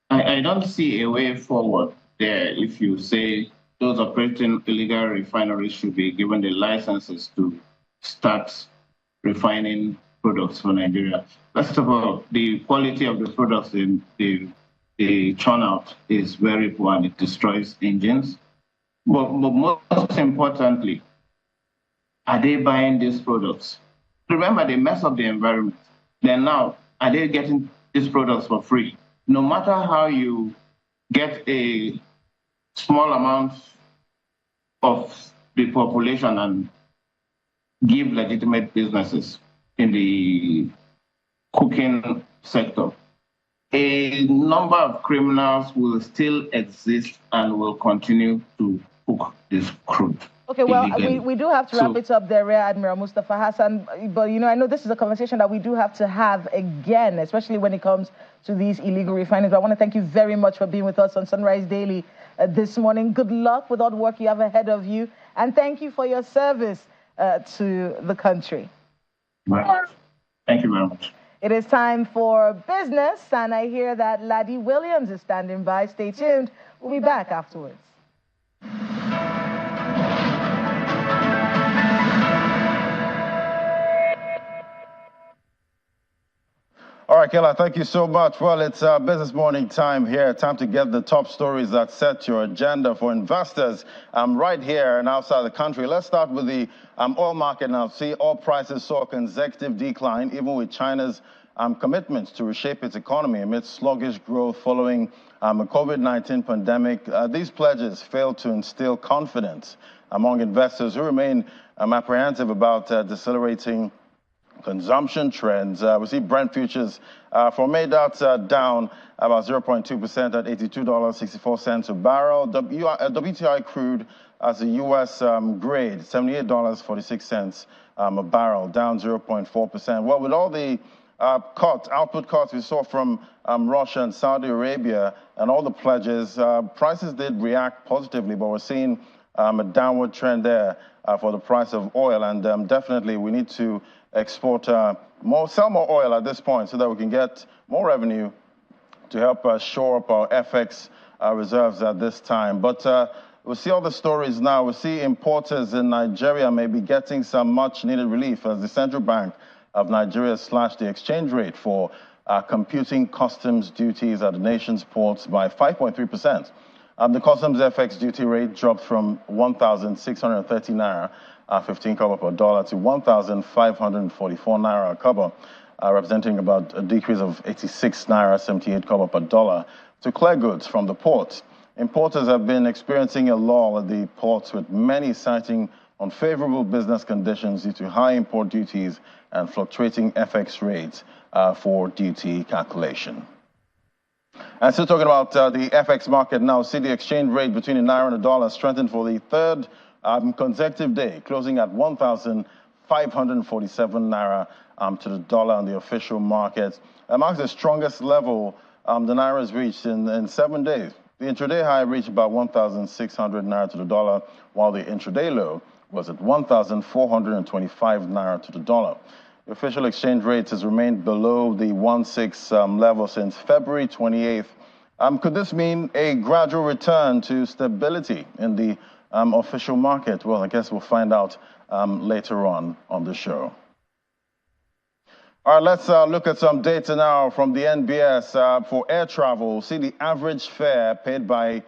I don't see a way forward there if you say those operating illegal refineries should be given the licenses to start refining products for Nigeria. First of all, the quality of the products they churn out is very poor and it destroys engines. But most importantly, are they buying these products? remember, they mess up the environment. Then now, are they getting these products for free? No matter how you get a small amount of the population and give legitimate businesses in the cooking sector, a number of criminals will still exist and will continue to cook this crude. Okay, well, we do have to wrap it up there, Rear Admiral Mustafa Hassan. But, you know, I know this is a conversation that we do have to have again, especially when it comes to these illegal refineries. I want to thank you very much for being with us on Sunrise Daily this morning. Good luck with all the work you have ahead of you. And thank you for your service to the country. Thank you very much. It is time for business, and I hear that Laddie Williams is standing by. Stay tuned. We'll be back afterwards. All right, Kayla, thank you so much. Well, it's business morning time here. Time to get the top stories that set your agenda for investors right here and outside the country. Let's start with the oil market now. See, oil prices saw a consecutive decline, even with China's commitments to reshape its economy amidst sluggish growth following a COVID-19 pandemic. These pledges failed to instill confidence among investors who remain apprehensive about decelerating consumption trends. We see Brent futures for May that's down about 0.2% at $82.64 a barrel. WTI crude as a U.S. grade, $78.46 a barrel, down 0.4%. Well, with all the output cuts we saw from Russia and Saudi Arabia and all the pledges, prices did react positively, but we're seeing a downward trend there for the price of oil, and definitely we need to export sell more oil at this point so that we can get more revenue to help shore up our FX reserves at this time. But we see all the stories now. We see importers in Nigeria may be getting some much needed relief as the Central Bank of Nigeria slashed the exchange rate for computing customs duties at the nation's ports by 5.3%. The customs FX duty rate dropped from 1,630 Naira 15 kobo per dollar to 1,544 Naira a kobo, representing about a decrease of 86 Naira 78 kobo per dollar to clear goods from the ports. Importers have been experiencing a lull at the ports, with many citing unfavorable business conditions due to high import duties and fluctuating FX rates for duty calculation. And still talking about the FX market now, see the exchange rate between the Naira and the dollar strengthened for the third consecutive day, closing at 1,547 Naira to the dollar on the official market. It marks the strongest level the Naira has reached in 7 days. The intraday high reached about 1,600 Naira to the dollar, while the intraday low was at 1,425 Naira to the dollar. The official exchange rate has remained below the 1.6 level since February 28th. Could this mean a gradual return to stability in the official market? Well, I guess we'll find out later on the show. All right, let's look at some data now from the NBS for air travel. We'll see the average fare paid by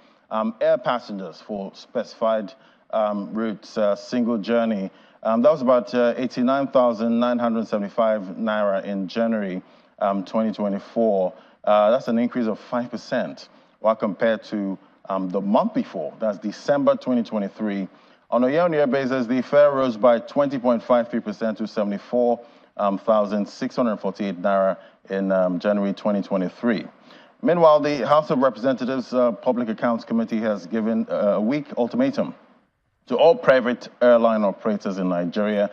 air passengers for specified routes, single journey. That was about 89,975 Naira in January 2024. That's an increase of 5%, while compared to the month before, that's December 2023. On a year-on-year basis, the fare rose by 20.53% to 74,648 Naira in January 2023. Meanwhile, the House of Representatives Public Accounts Committee has given a week ultimatum to all private airline operators in Nigeria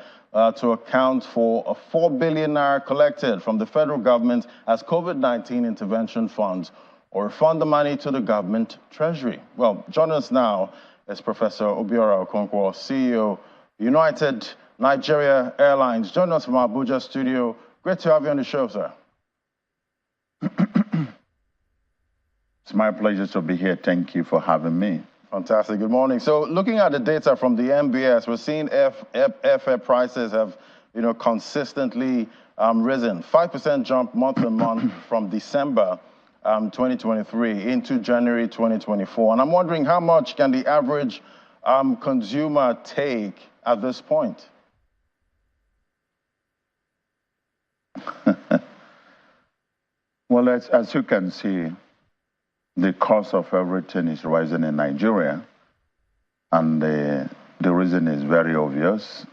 to account for a 4 billion Naira collected from the federal government as COVID-19 intervention funds, or refund the money to the government treasury. Well, joining us now is Professor Obiora Okonkwo, CEO, United Nigeria Airlines. Joining us from our Abuja studio. Great to have you on the show, sir. It's my pleasure to be here. Thank you for having me. Fantastic. Good morning. So, looking at the data from the MBS, we're seeing airfare prices have, consistently risen. 5% jump month on month from December 2023 into January 2024. And I'm wondering, how much can the average consumer take at this point? Well, as you can see, the cost of everything is rising in Nigeria, and the reason is very obvious.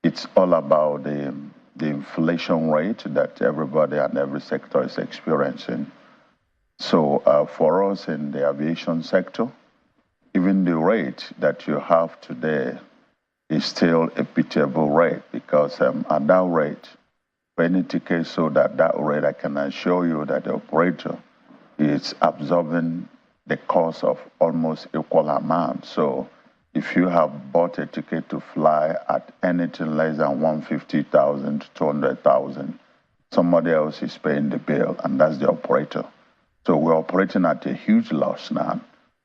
It's all about the inflation rate that everybody and every sector is experiencing. So for us in the aviation sector, even the rate that you have today is still a pitiable rate, because at that rate, for any ticket sold at that rate, I can assure you that the operator is absorbing the cost of almost equal amount. So if you have bought a ticket to fly at anything less than 150,000 to 200,000, somebody else is paying the bill, and that's the operator. So we're operating at a huge loss now,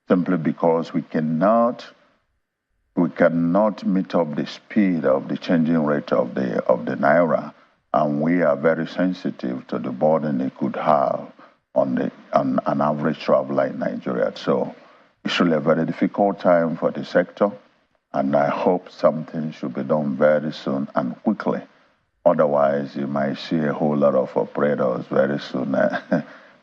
simply because we cannot meet up the speed of the changing rate of the Naira, and we are very sensitive to the burden it could have on an average traveler in Nigeria. So it's really a very difficult time for the sector, and I hope something should be done very soon and quickly. Otherwise, you might see a whole lot of operators very soon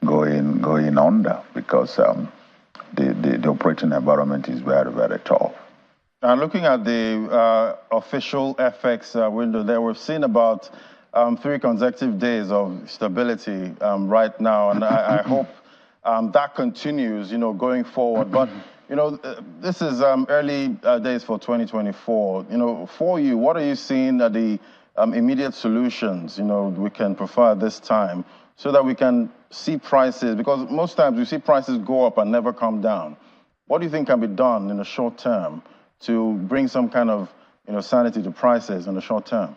going under, because the operating environment is very, very tough. Looking at the official FX window there, we've seen about 3 consecutive days of stability right now, and I hope that continues, going forward. But, this is early days for 2024. For you, what are you seeing are the immediate solutions, we can provide this time so that we can see prices? Because most times we see prices go up and never come down. What do you think can be done in the short term to bring some kind of, sanity to prices in the short term?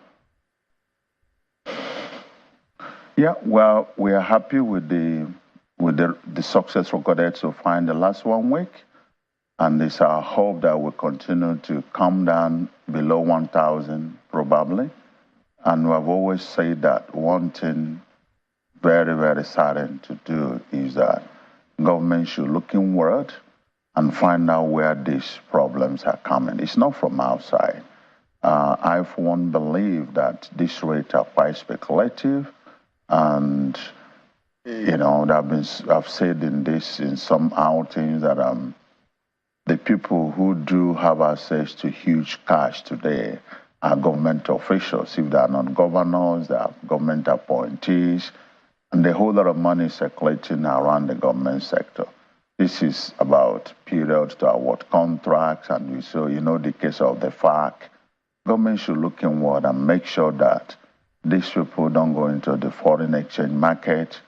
Yeah, well, we are happy with the success recorded so far in the last 1 week, and it's our hope that we'll continue to come down below 1,000 probably. And we've always said that one thing very, very certain to do is that government should look inward and find out where these problems are coming. It's not from outside. I, for one, believe that these rates are quite speculative, and I've said in some outings that the people who do have access to huge cash today are government officials. If they are not governors, they are government appointees, and a whole lot of money circulating around the government sector. This is about periods to award contracts, and so the case of the FARC. Government should look inward and make sure that these people don't go into the foreign exchange market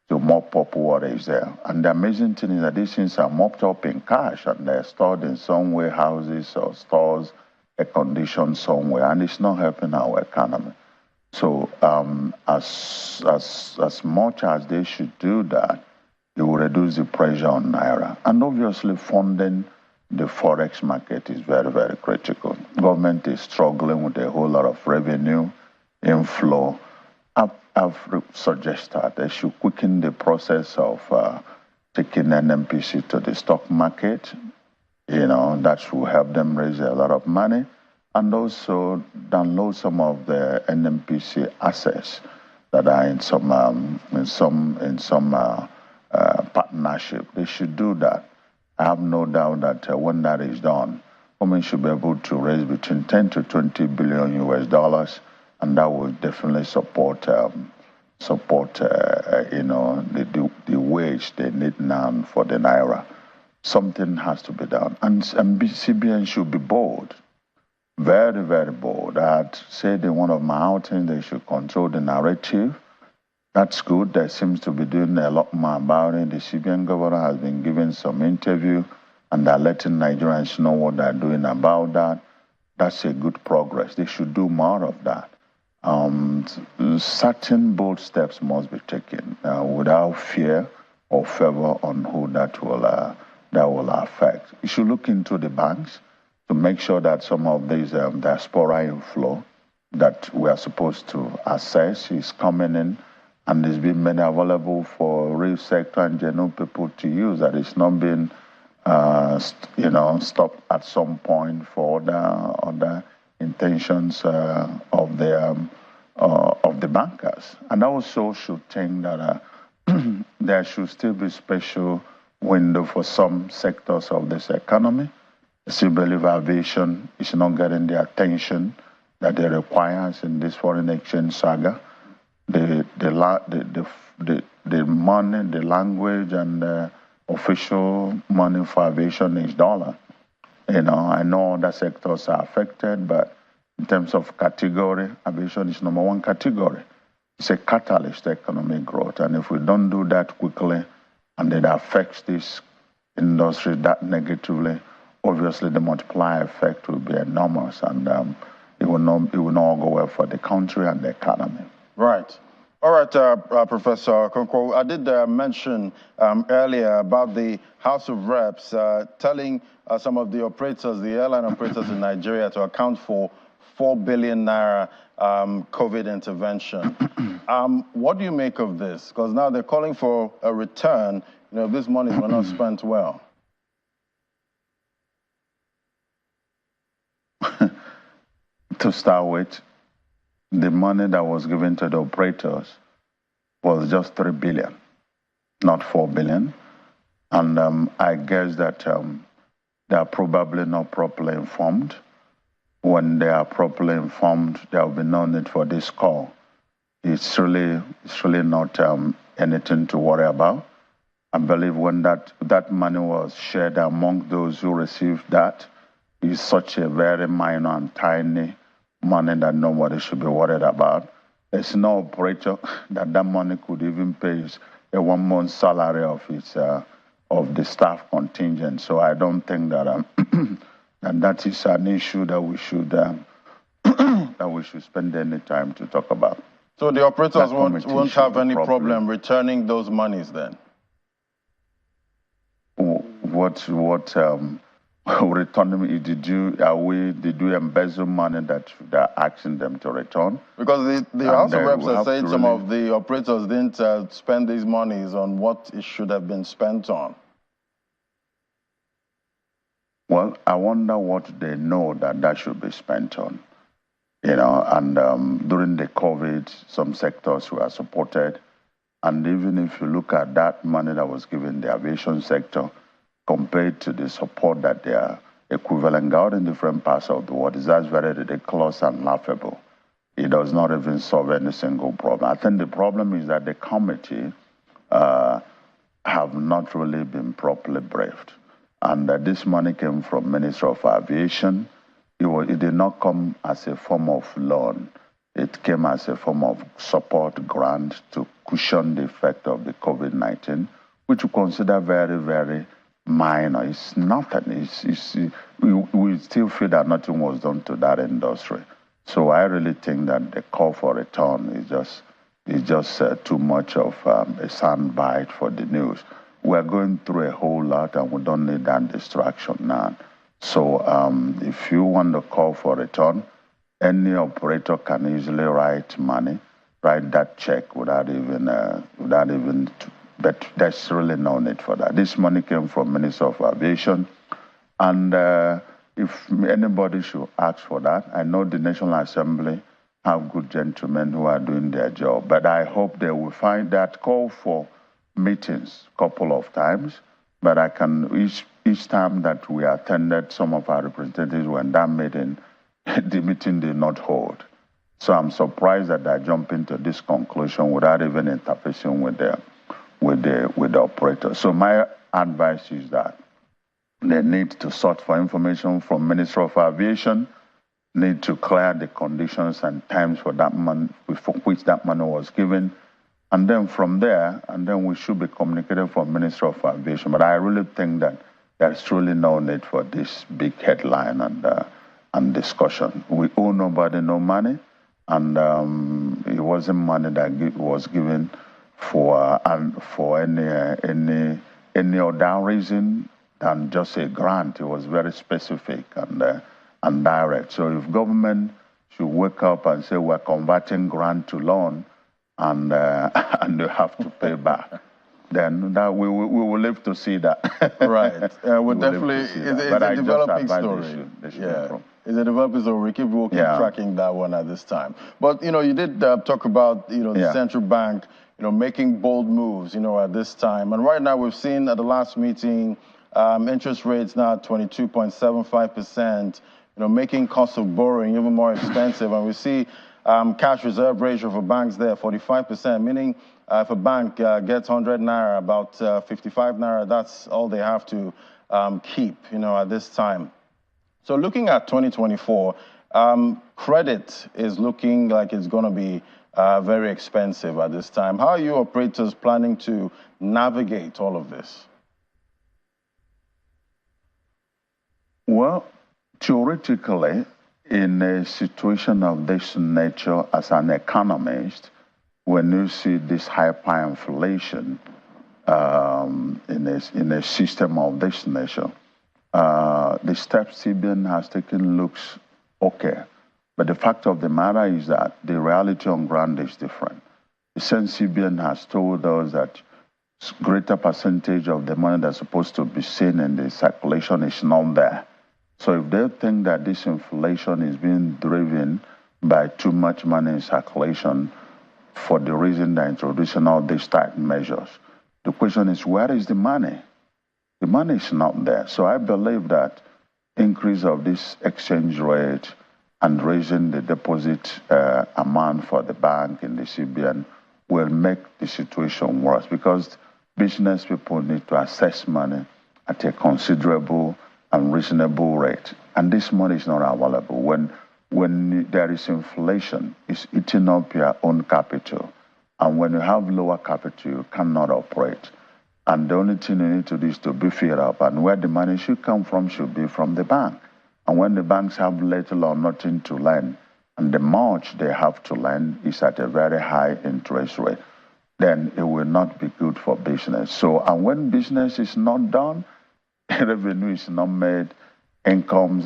to mop up what is there. And the amazing thing is that these things are mopped up in cash, and they're stored in some warehouses or stores, a condition somewhere, and it's not helping our economy. So as much as they should do that, it will reduce the pressure on Naira. And obviously funding the forex market is very, very critical. Government is struggling with a whole lot of revenue inflow. I've suggested they should quicken the process of taking NNPC to the stock market. That will help them raise a lot of money, and also download some of the NNPC assets that are in some partnership. They should do that. I have no doubt that when that is done, women should be able to raise between 10 to 20 billion US dollars, and that will definitely support the wage they need now for the Naira. Something has to be done, and CBN should be bold, very, very bold. I'd said in one of my outings they should control the narrative. That's good. They seems to be doing a lot more about it. The CBN governor has been giving some interview, and they're letting Nigerians know what they're doing about that. That's a good progress. They should do more of that. Certain bold steps must be taken without fear or favor on who that will affect. You should look into the banks to make sure that some of these diaspora inflow that we are supposed to assess is coming in and is being made available for real sector and general people to use, that it's not being stopped at some point for other intentions of the bankers. And I also should think that there should still be special window for some sectors of this economy. I still believe aviation is not getting the attention that it requires in this foreign exchange saga. The money, the language, and the official money for aviation is dollar. You know, I know other sectors are affected, but in terms of category, aviation is number one category. It's a catalyst to economic growth, and if we don't do that quickly, and it affects this industry that negatively, obviously the multiplier effect will be enormous, and it will not go well for the country and the economy. Right. All right, Professor Okonkwo, I did mention earlier about the House of Reps telling some of the operators, the airline operators in Nigeria, to account for 4 billion naira COVID intervention. What do you make of this? Because now they're calling for a return, you know, if this money were not spent well. To start with, the money that was given to the operators was just 3 billion, not 4 billion. And I guess that they are probably not properly informed. When they are properly informed, there will be no need for this call. It's really not anything to worry about. I believe when that money was shared among those who received that, it's such a very minor and tiny money that nobody should be worried about. There's no operator that money could even pay a 1 month salary of its of the staff contingent. So I don't think that that is an issue that we should that we should spend any time to talk about. So the operators won't have any problem returning those monies then? Returning? Did you embezzle money that they're asking them to return? Because the House of Reps are saying some of the operators didn't spend these monies on what it should have been spent on. Well, I wonder what they know that should be spent on. You know, and during the COVID, some sectors were supported. And even if you look at that money that was given the aviation sector, compared to the support that their equivalent got in different parts of the world, that's very ridiculous and laughable. It does not even solve any single problem. I think the problem is that the committee have not really been properly briefed. And this money came from Minister of Aviation. It did not come as a form of loan. It came as a form of support grant to cushion the effect of the COVID-19, which we consider very, very minor. It's nothing. We still feel that nothing was done to that industry. So I really think that the call for return is just too much of a soundbite for the news. We're going through a whole lot, and we don't need that distraction now. So if you want to call for return, any operator can easily write that check without even. But there's really no need for that. This money came from Minister of Aviation, and if anybody should ask for that, I know the National Assembly have good gentlemen who are doing their job, but I hope they will find that call for meetings a couple of times, but I can, each time that we attended, some of our representatives were in that meeting, the meeting did not hold. So I'm surprised that I jump into this conclusion without even interfacing with the operator. So my advice is that they need to sort for information from Minister of Aviation, need to clear the conditions and times for that money, for which that money was given, and then from there, we should be communicating from Minister of Aviation. But I really think that there's truly no need for this big headline and discussion. We owe nobody no money, and it wasn't money that was given for any other reason than just a grant. It was very specific and direct. So if government should wake up and say we're converting grant to loan and they have to pay back, then that we will live to see that. Right. We'll definitely. It's a developing story. It's a developing story. We'll keep tracking that one at this time. But you know, you did talk about the central bank making bold moves, at this time. And right now we've seen at the last meeting, interest rates now at 22.75%, making cost of borrowing even more expensive. And we see cash reserve ratio for banks there, 45%, meaning if a bank gets 100 Naira, about 55 Naira, that's all they have to keep, at this time. So looking at 2024, credit is looking like it's going to be very expensive at this time. How are you operators planning to navigate all of this? Well, theoretically, in a situation of this nature, as an economist, when you see this hyperinflation in a system of this nature, the steps CBN has taken looks okay. But the fact of the matter is that the reality on ground is different. The sense CBN has told us that greater percentage of the money that's supposed to be seen in the circulation is not there. So if they think that this inflation is being driven by too much money in circulation for the reason they're introducing all these tight measures, the question is, where is the money? The money is not there. So I believe that increase of this exchange rate and raising the deposit amount for the bank in the CBN will make the situation worse, because business people need to access money at a considerable and reasonable rate. And this money is not available. When there is inflation, it's eating up your own capital. And when you have lower capital, you cannot operate. And the only thing you need to do is to beef it up. And where the money should come from should be from the bank. And when the banks have little or nothing to lend, and the much they have to lend is at a very high interest rate, then it will not be good for business. So, and when business is not done, revenue is not made, income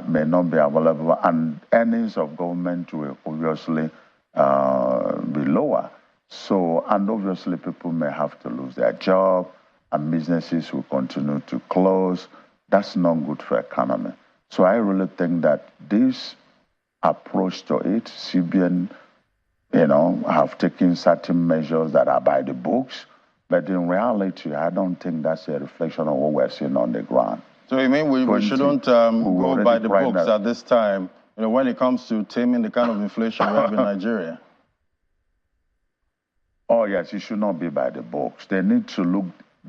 may not be available, and earnings of government will obviously be lower. So, and obviously people may have to lose their job, and businesses will continue to close. That's not good for economy. So I really think that this approach to it, CBN, have taken certain measures that are by the books, but in reality, I don't think that's a reflection of what we're seeing on the ground. So you mean we shouldn't go by the books at this time, when it comes to taming the kind of inflation we have in Nigeria? Oh, yes, it should not be by the books. They need to look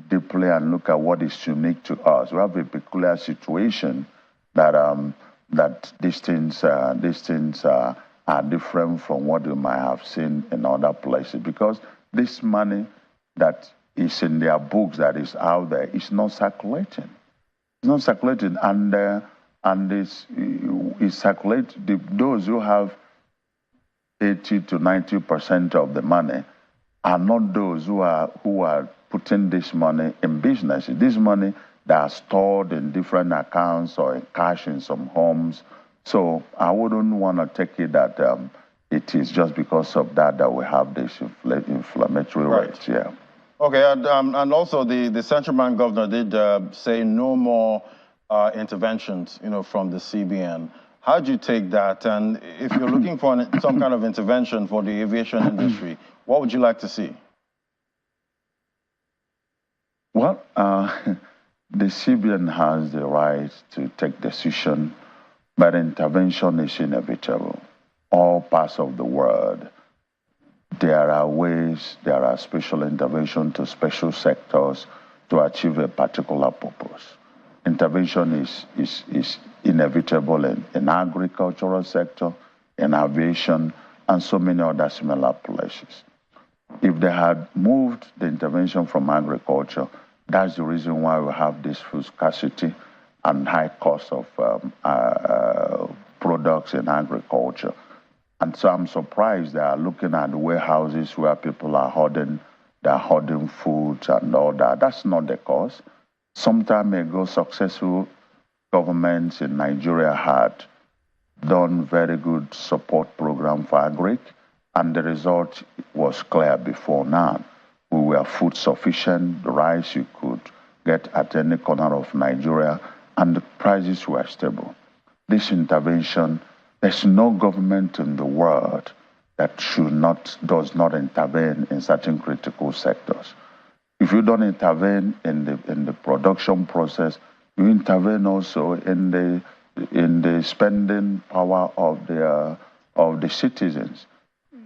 deeply and look at what is unique to us. We have a peculiar situation that these things are different from what you might have seen in other places, because this money that is in their books, that is out there, is not circulating. It's not circulating, and it's circulating. Those who have 80 to 90% of the money are not those who are putting this money in businesses. This money that are stored in different accounts or in cash in some homes. So I wouldn't want to take it that it is just because of that we have this inflammatory rate. Yeah. Okay, and also the central bank governor did say no more interventions, from the CBN. How do you take that? And if you're looking for some kind of intervention for the aviation industry, what would you like to see? Well, the CBN has the right to take decision, but intervention is inevitable. All parts of the world, there are ways, there are special intervention to special sectors to achieve a particular purpose. Intervention is inevitable in agricultural sector, in aviation, and so many other similar places. If they had moved the intervention from agriculture, that's the reason why we have this food scarcity and high cost of products in agriculture. And so I'm surprised they are looking at the warehouses where people are hoarding, they're hoarding food and all that. That's not the cause. Some time ago, successful governments in Nigeria had done very good support program for agric, and the result was clear before now. We were food sufficient, the rice you could get at any corner of Nigeria, and the prices were stable. This intervention, there's no government in the world that does not intervene in certain critical sectors. If you don't intervene in the production process, you intervene also in the spending power of the citizens.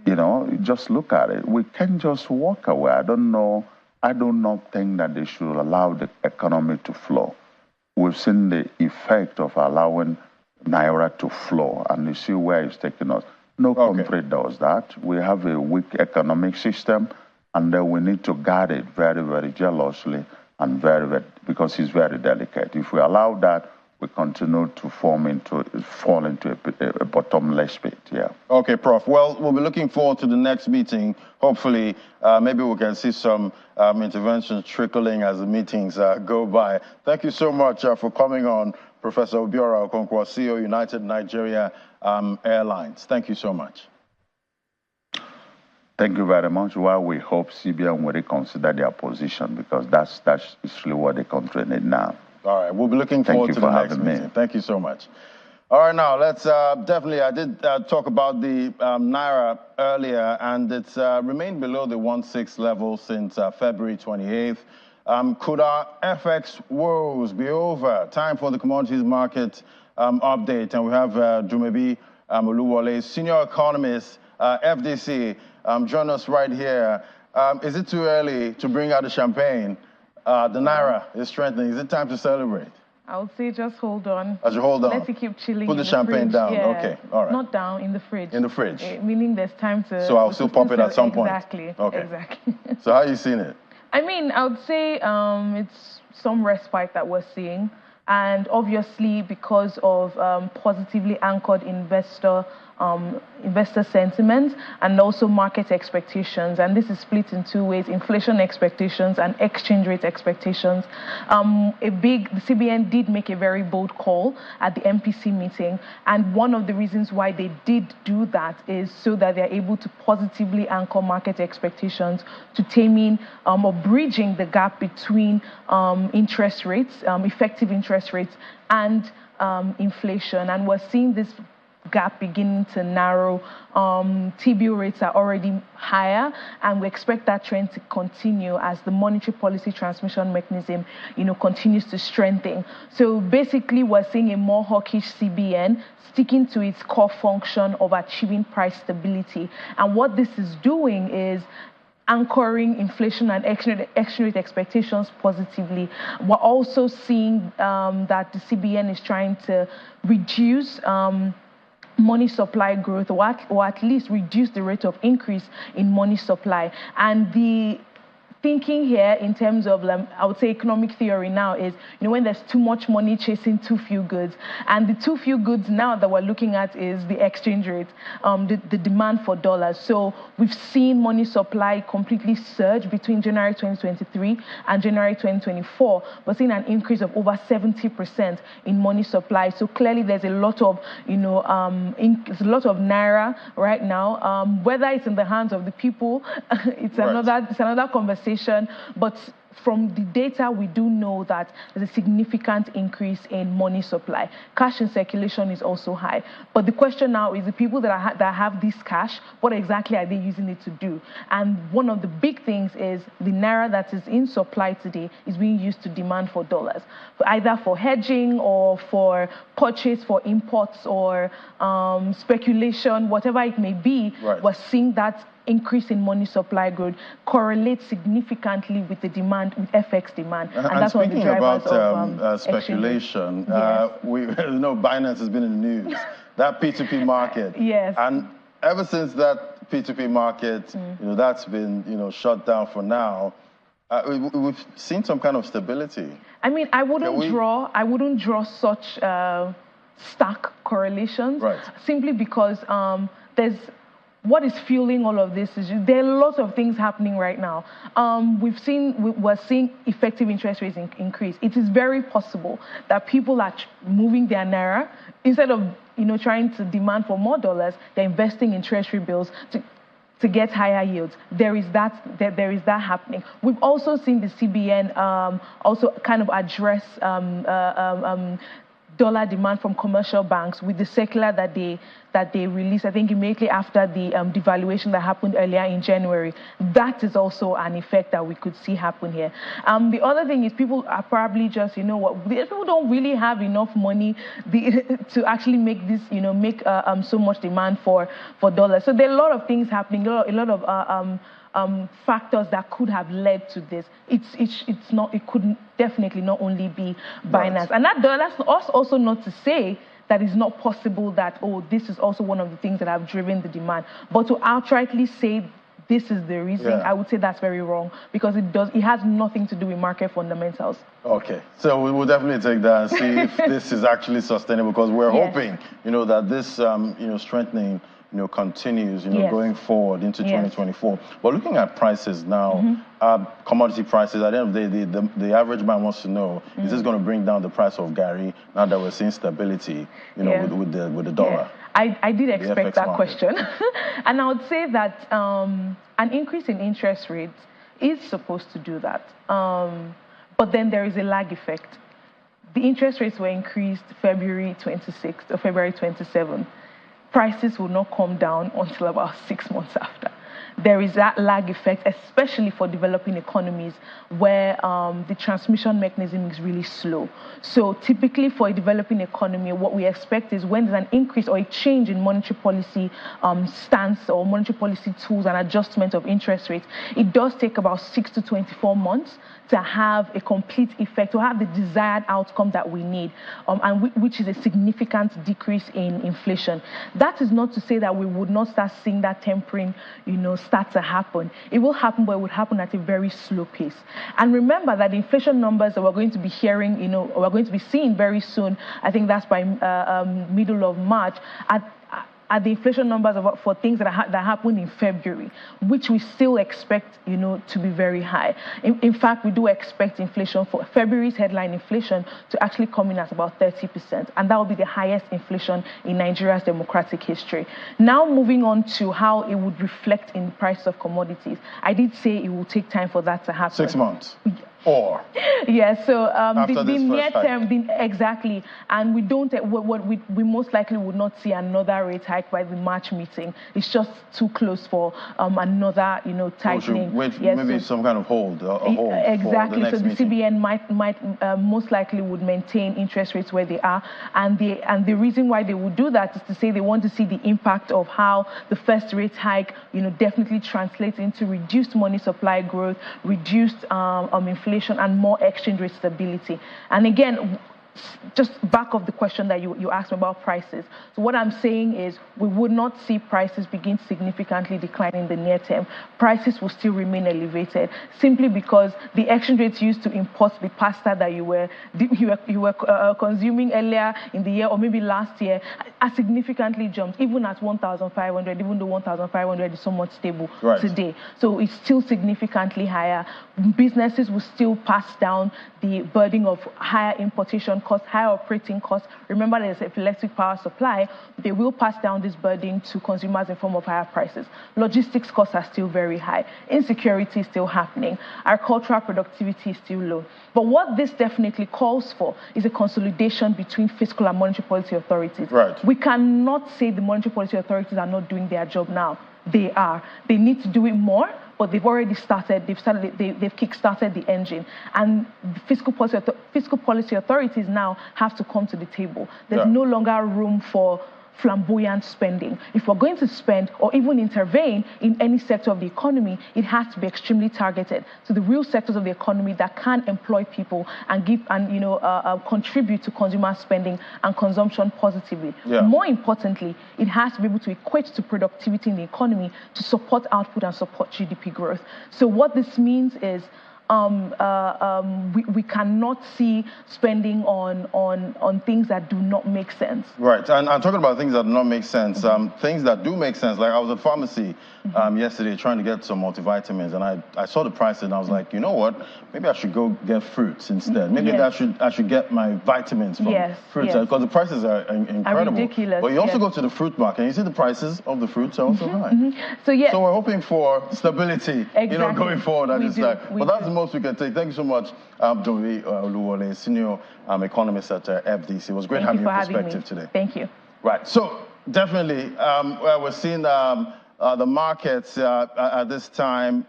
You know, just look at it. We can't just walk away. I do not think that they should allow the economy to flow. We've seen the effect of allowing Naira to flow, and you see where it's taking us. No country does that. We have a weak economic system, and then we need to guard it very, very jealously and very, because it's very delicate. If we allow that, we continue to fall into a bottomless pit. Yeah. Okay, Prof. Well, we'll be looking forward to the next meeting. Hopefully, maybe we can see some interventions trickling as the meetings go by. Thank you so much for coming on, Professor Obiora Okonkwo, CEO, United Nigeria Airlines. Thank you so much. Thank you very much. Well, we hope CBN will reconsider their position, because that's really what the country needs now. All right, we'll be looking forward to the next meeting. Thank you so much. All right, now let's definitely, I did talk about the Naira earlier, and it's remained below the 1.6 level since February 28th. Could our FX woes be over? Time for the commodities market update, and we have Dumebi Oluwole, senior economist, FDC, join us right here. Is it too early to bring out the champagne? The Naira is strengthening. Is it time to celebrate? I would say just hold on. As you hold on? Let it keep chilling. Put the champagne down. Yeah. Okay, all right. Not down, in the fridge. In the fridge. Meaning there's time to... So I'll still pop it at some point? Exactly. Okay. Exactly. So how are you seeing it? I mean, I would say it's some respite that we're seeing. And obviously, because of positively anchored investor sentiment and also market expectations, and this is split in two ways: inflation expectations and exchange rate expectations. The CBN did make a very bold call at the MPC meeting, and one of the reasons why they did do that is so that they're able to positively anchor market expectations to taming or bridging the gap between interest rates, effective interest rates, and inflation. And we're seeing this gap beginning to narrow. TBO rates are already higher, and we expect that trend to continue as the monetary policy transmission mechanism, continues to strengthen. So basically, we're seeing a more hawkish CBN sticking to its core function of achieving price stability. And what this is doing is anchoring inflation and exchange rate expectations positively. We're also seeing that the CBN is trying to reduce money supply growth, or at least reduce the rate of increase in money supply. And the thinking here in terms of, I would say, economic theory now is, when there's too much money chasing too few goods. And the too few goods now that we're looking at is the exchange rate, the demand for dollars. So we've seen money supply completely surge between January 2023 and January 2024. We're seeing an increase of over 70% in money supply. So clearly there's a lot of, there's a lot of Naira right now. Whether it's in the hands of the people, it's another conversation. But from the data, we do know that there's a significant increase in money supply. Cash in circulation is also high. But the question now is, the people that have this cash, what exactly are they using it to do? And one of the big things is the Naira that is in supply today is being used to demand for dollars, either for hedging or for purchase, for imports, or speculation, whatever it may be. Right. We're seeing that increase in money supply growth correlates significantly with the demand, with FX demand. And that's one of the drivers of speculation. Yes. We Binance has been in the news. That P2P market. Yes. And ever since that P2P market, that's been shut down for now. We've seen some kind of stability. I mean, I wouldn't draw such stark correlations. Right. Simply because what is fueling all of this is there are lots of things happening right now. We're seeing effective interest rates increase. It is very possible that people are moving their Naira instead of trying to demand for more dollars. They're investing in treasury bills to get higher yields. There is that happening. We've also seen the CBN also kind of address dollar demand from commercial banks with the circular that they released, I think immediately after the devaluation that happened earlier in January. That is also an effect that we could see happen here. The other thing is people are probably just, you know what, people don't really have enough money to actually make this, you know, make so much demand for dollars. So there are a lot of things happening, a lot of factors that could have led to this. It's not. It couldn't definitely not only be binance, and that's also not to say that it's not possible that, oh, this is also one of the things that have driven the demand. But to outrightly say this is the reason, I would say that's very wrong, because it has nothing to do with market fundamentals. Okay, so we will definitely take that and see if this is actually sustainable, because we're hoping, you know, that this, you know, strengthening, you know, continues, you know, going forward into 2024. But looking at prices now, commodity prices, at the end of the day, the average man wants to know, is this going to bring down the price of Gary now that we're seeing stability, you know, with the dollar? I did expect that question. And I would say that an increase in interest rates is supposed to do that. But then there is a lag effect. The interest rates were increased February 26th or February 27th. Prices will not come down until about 6 months after. There is that lag effect, especially for developing economies where the transmission mechanism is really slow. So typically for a developing economy, what we expect is when there's an increase or a change in monetary policy stance or monetary policy tools and adjustment of interest rates, it does take about 6 to 24 months to have a complete effect, to have the desired outcome that we need, and which is a significant decrease in inflation. That is not to say that we would not start seeing that tempering, you know, start to happen. It will happen, but it would happen at a very slow pace. And remember that the inflation numbers that we're going to be hearing, you know, we're going to be seeing very soon, I think that's by middle of March, at the inflation numbers for things that happened in February, which we still expect, you know, to be very high. In fact, we do expect inflation for February's headline inflation to actually come in at about 30%, and that will be the highest inflation in Nigeria's democratic history. Now, moving on to how it would reflect in the price of commodities, I did say it will take time for that to happen. 6 months. Or so the near term, exactly, and we don't. We most likely would not see another rate hike by the March meeting. It's just too close for another, you know, tightening. Maybe some kind of hold. Exactly. For the next meeting. CBN might most likely would maintain interest rates where they are, and the reason why they would do that is to say they want to see the impact of how the first rate hike, you know, definitely translates into reduced money supply growth, reduced inflation, and more exchange rate stability. And again, just back of the question that you asked me about prices. So what I'm saying is we would not see prices begin significantly decline in the near term. Prices will still remain elevated simply because the exchange rates used to import the pasta that you were consuming earlier in the year or maybe last year are significantly jumped, even at 1,500, even though 1,500 is somewhat stable today. So it's still significantly higher. Businesses will still pass down the burden of higher importation costs, higher operating costs. Remember, there's electric power supply. They will pass down this burden to consumers in form of higher prices. Logistics costs are still very high. Insecurity is still happening. Agricultural productivity is still low. But what this definitely calls for is a consolidation between fiscal and monetary policy authorities. We cannot say the monetary policy authorities are not doing their job now. They are. They need to do it more, but they've already started. They've kick-started the engine, and the fiscal policy authorities now have to come to the table. There's no longer room for flamboyant spending. If we're going to spend or even intervene in any sector of the economy, it has to be extremely targeted to the real sectors of the economy that can employ people and contribute to consumer spending and consumption positively. More importantly, it has to be able to equate to productivity in the economy to support output and support GDP growth. So what this means is we cannot see spending on things that do not make sense. Right, and I'm talking about things that do not make sense. Things that do make sense, like I was at pharmacy yesterday trying to get some multivitamins, and I saw the price and I was like, you know what? Maybe I should go get fruits instead. Maybe I should get my vitamins from fruits because the prices are incredible. Ridiculous. But you also go to the fruit market and you see the prices of the fruits are also high. So we're hoping for stability, you know, going forward. But that's most we can take. Thank you so much, Dovi Oluwole, senior economist at FDC. It was great having your perspective today. Thank you. Right. So definitely, we're seeing the markets at this time.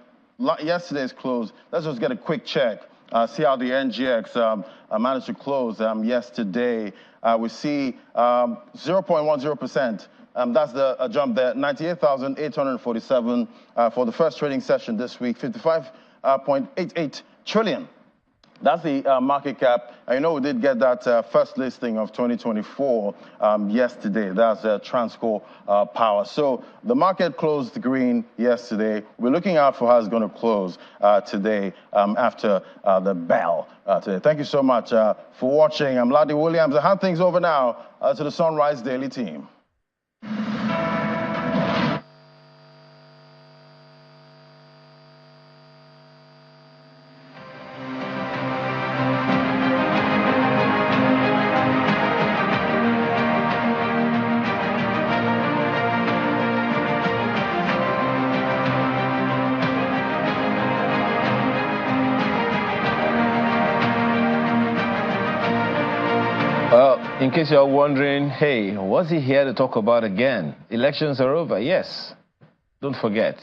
Yesterday's close. Let's just get a quick check. See how the NGX managed to close yesterday. We see 0.10%. That's the jump there. 98,847 for the first trading session this week. 55.88 trillion. That's the market cap. You know, we did get that first listing of 2024 yesterday. That's Transco Power. So the market closed green yesterday. We're looking out for how it's going to close today after the bell today. Thank you so much for watching. I'm Ladi Williams. I hand things over now to the Sunrise Daily team. In case you're wondering, hey, what's he here to talk about again? Elections are over, yes. Don't forget,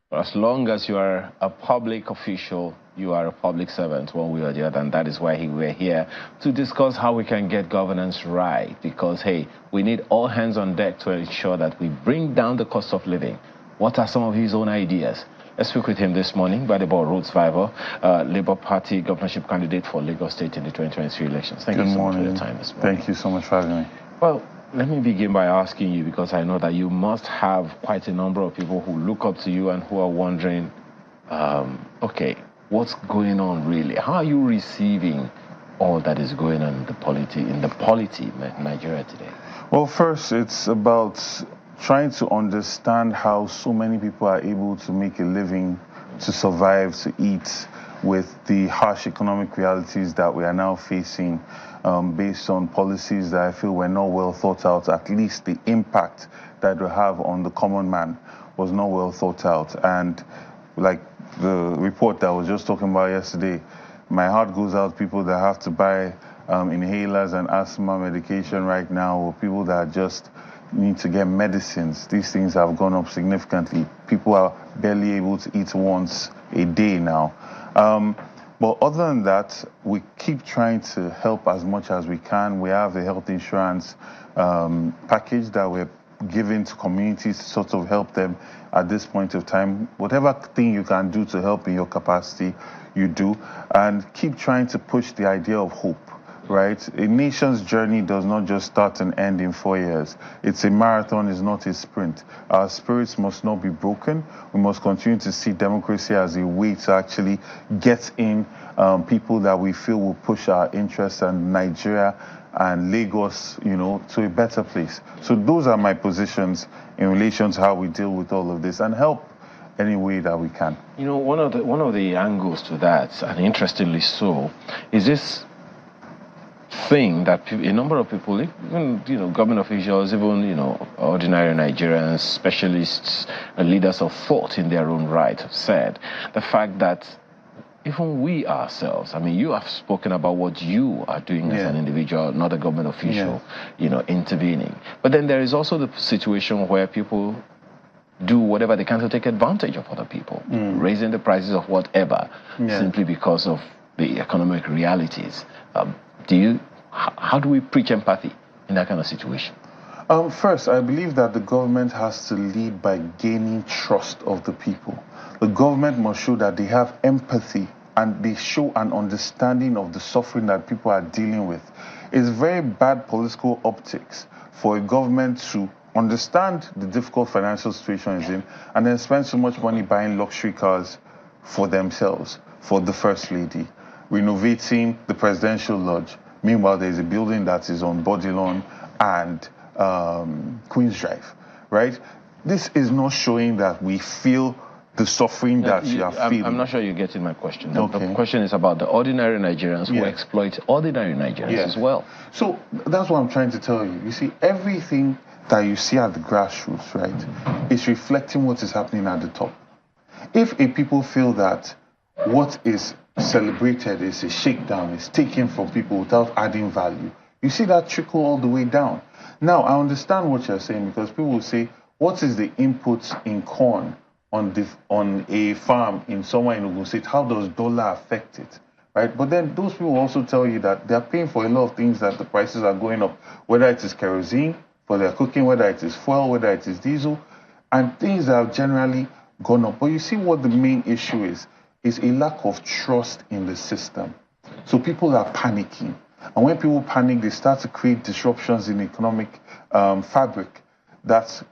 for as long as you are a public official, you are a public servant one way or the other, and that is why we're here to discuss how we can get governance right. Because, hey, we need all hands on deck to ensure that we bring down the cost of living. What are some of his own ideas? Let's speak with him this morning. Badebo Rhodes Viver, Labour Party governorship candidate for Lagos State in the 2023 elections. Thank you so much for your time this morning. Thank you so much for having me. Well, let me begin by asking you, because I know that you must have quite a number of people who look up to you and who are wondering, okay, what's going on really? How are you receiving all that is going on in the polity in Nigeria today? Well, first, it's about trying to understand how so many people are able to make a living, to survive, to eat, with the harsh economic realities that we are now facing, based on policies that I feel were not well thought out. At least the impact that it will have on the common man was not well thought out. And like the report that I was just talking about yesterday, my heart goes out to people that have to buy inhalers and asthma medication right now, or people that just need to get medicines. These things have gone up significantly. People are barely able to eat once a day now. But other than that, we keep trying to help as much as we can. We have a health insurance package that we're giving to communities to sort of help them at this point of time. Whatever thing you can do to help in your capacity, you do. And keep trying to push the idea of hope. Right? A nation's journey does not just start and end in 4 years. It's a marathon, it's not a sprint. Our spirits must not be broken. We must continue to see democracy as a way to actually get in people that we feel will push our interests and Nigeria and Lagos, you know, to a better place. So those are my positions in relation to how we deal with all of this and help any way that we can. You know, one of the angles to that, and interestingly so, is this thing that a number of people, even, you know, government officials, even, you know, ordinary Nigerians, specialists, and leaders of thought in their own right have said, the fact that even we ourselves, I mean, you have spoken about what you are doing as an individual, not a government official, you know, intervening. But then there is also the situation where people do whatever they can to take advantage of other people, raising the prices of whatever, simply because of the economic realities. How do we preach empathy in that kind of situation? First, I believe that the government has to lead by gaining trust of the people. The government must show that they have empathy and they show an understanding of the suffering that people are dealing with. It's very bad political optics for a government to understand the difficult financial situation it's in and then spend so much money buying luxury cars for themselves, for the First Lady, renovating the Presidential Lodge. Meanwhile, there's a building that is on Bodilon and Queen's Drive, right? This is not showing that we feel the suffering that you are feeling. I'm not sure you're getting my question. The question is about the ordinary Nigerians who exploit ordinary Nigerians as well. So that's what I'm trying to tell you. You see, everything that you see at the grassroots, right, is reflecting what is happening at the top. If a people feel that what is celebrated is a shakedown, is taken from people without adding value. You see that trickle all the way down. Now, I understand what you're saying, because people will say, what is the input in corn on a farm in somewhere in Ogun State? How does dollar affect it? Right? But then those people also tell you that they're paying for a lot of things, that the prices are going up, whether it is kerosene for their cooking, whether it is fuel, whether it is diesel, and things that have generally gone up. But you see what the main issue is a lack of trust in the system. So people are panicking. And when people panic, they start to create disruptions in the economic fabric that,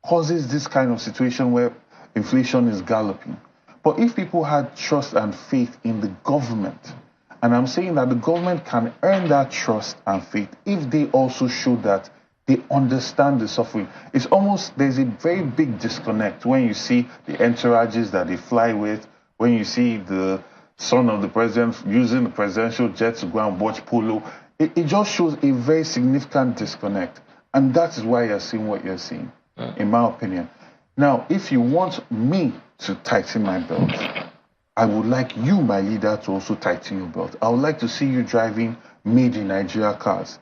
causes this kind of situation where inflation is galloping. But if people had trust and faith in the government, and I'm saying that the government can earn that trust and faith if they also show that they understand the suffering. It's almost, there's a very big disconnect when you see the entourages that they fly with, when you see the son of the president using the presidential jet to go and watch polo. It just shows a very significant disconnect. And that is why you're seeing what you're seeing, in my opinion. Now, if you want me to tighten my belt, I would like you, my leader, to also tighten your belt. I would like to see you driving made in Nigeria cars.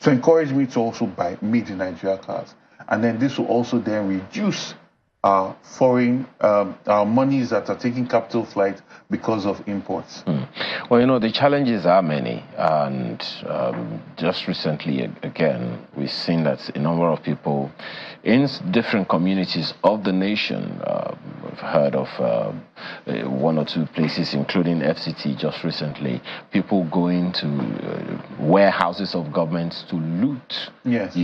So encourage me to also buy made in Nigeria cars. And then this will also then reduce our foreign, our monies that are taking capital flight because of imports. Well, the challenges are many. And just recently, again, we've seen that a number of people in different communities of the nation, we've heard of one or two places, including FCT just recently, people going to warehouses of government to loot, yes,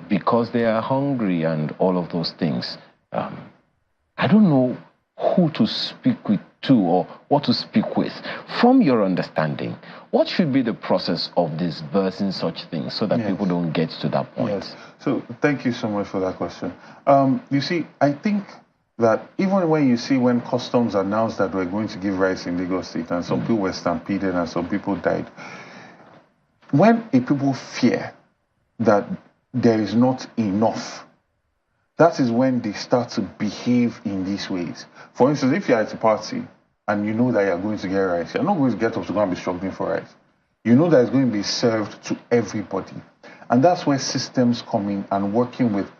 because they are hungry and all of those things. I don't know who to speak to or what to speak with. From your understanding, what should be the process of disbursing such things so that yes, people don't get to that point? Yes. So thank you so much for that question. You see, I think that even when customs announced that we're going to give rice in Lagos State, and some people were stampeded and some people died, when a people fear that there is not enough, that is when they start to behave in these ways. For instance, if you're at a party and you know that you're going to get rice, you're not going to get up to go and be struggling for rice. You know that it's going to be served to everybody. And that's where systems come in and working with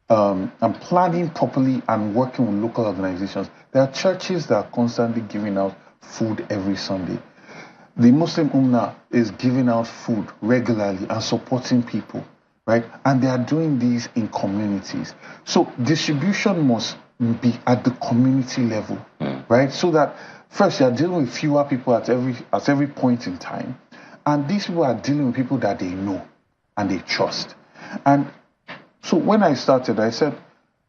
and planning properly and working with local organizations. There are churches that are constantly giving out food every Sunday. The Muslim Ummah is giving out food regularly and supporting people, right? And they are doing these in communities. So distribution must be at the community level, right? So that first you are dealing with fewer people at every point in time. And these people are dealing with people that they know and they trust. And so when I started, I said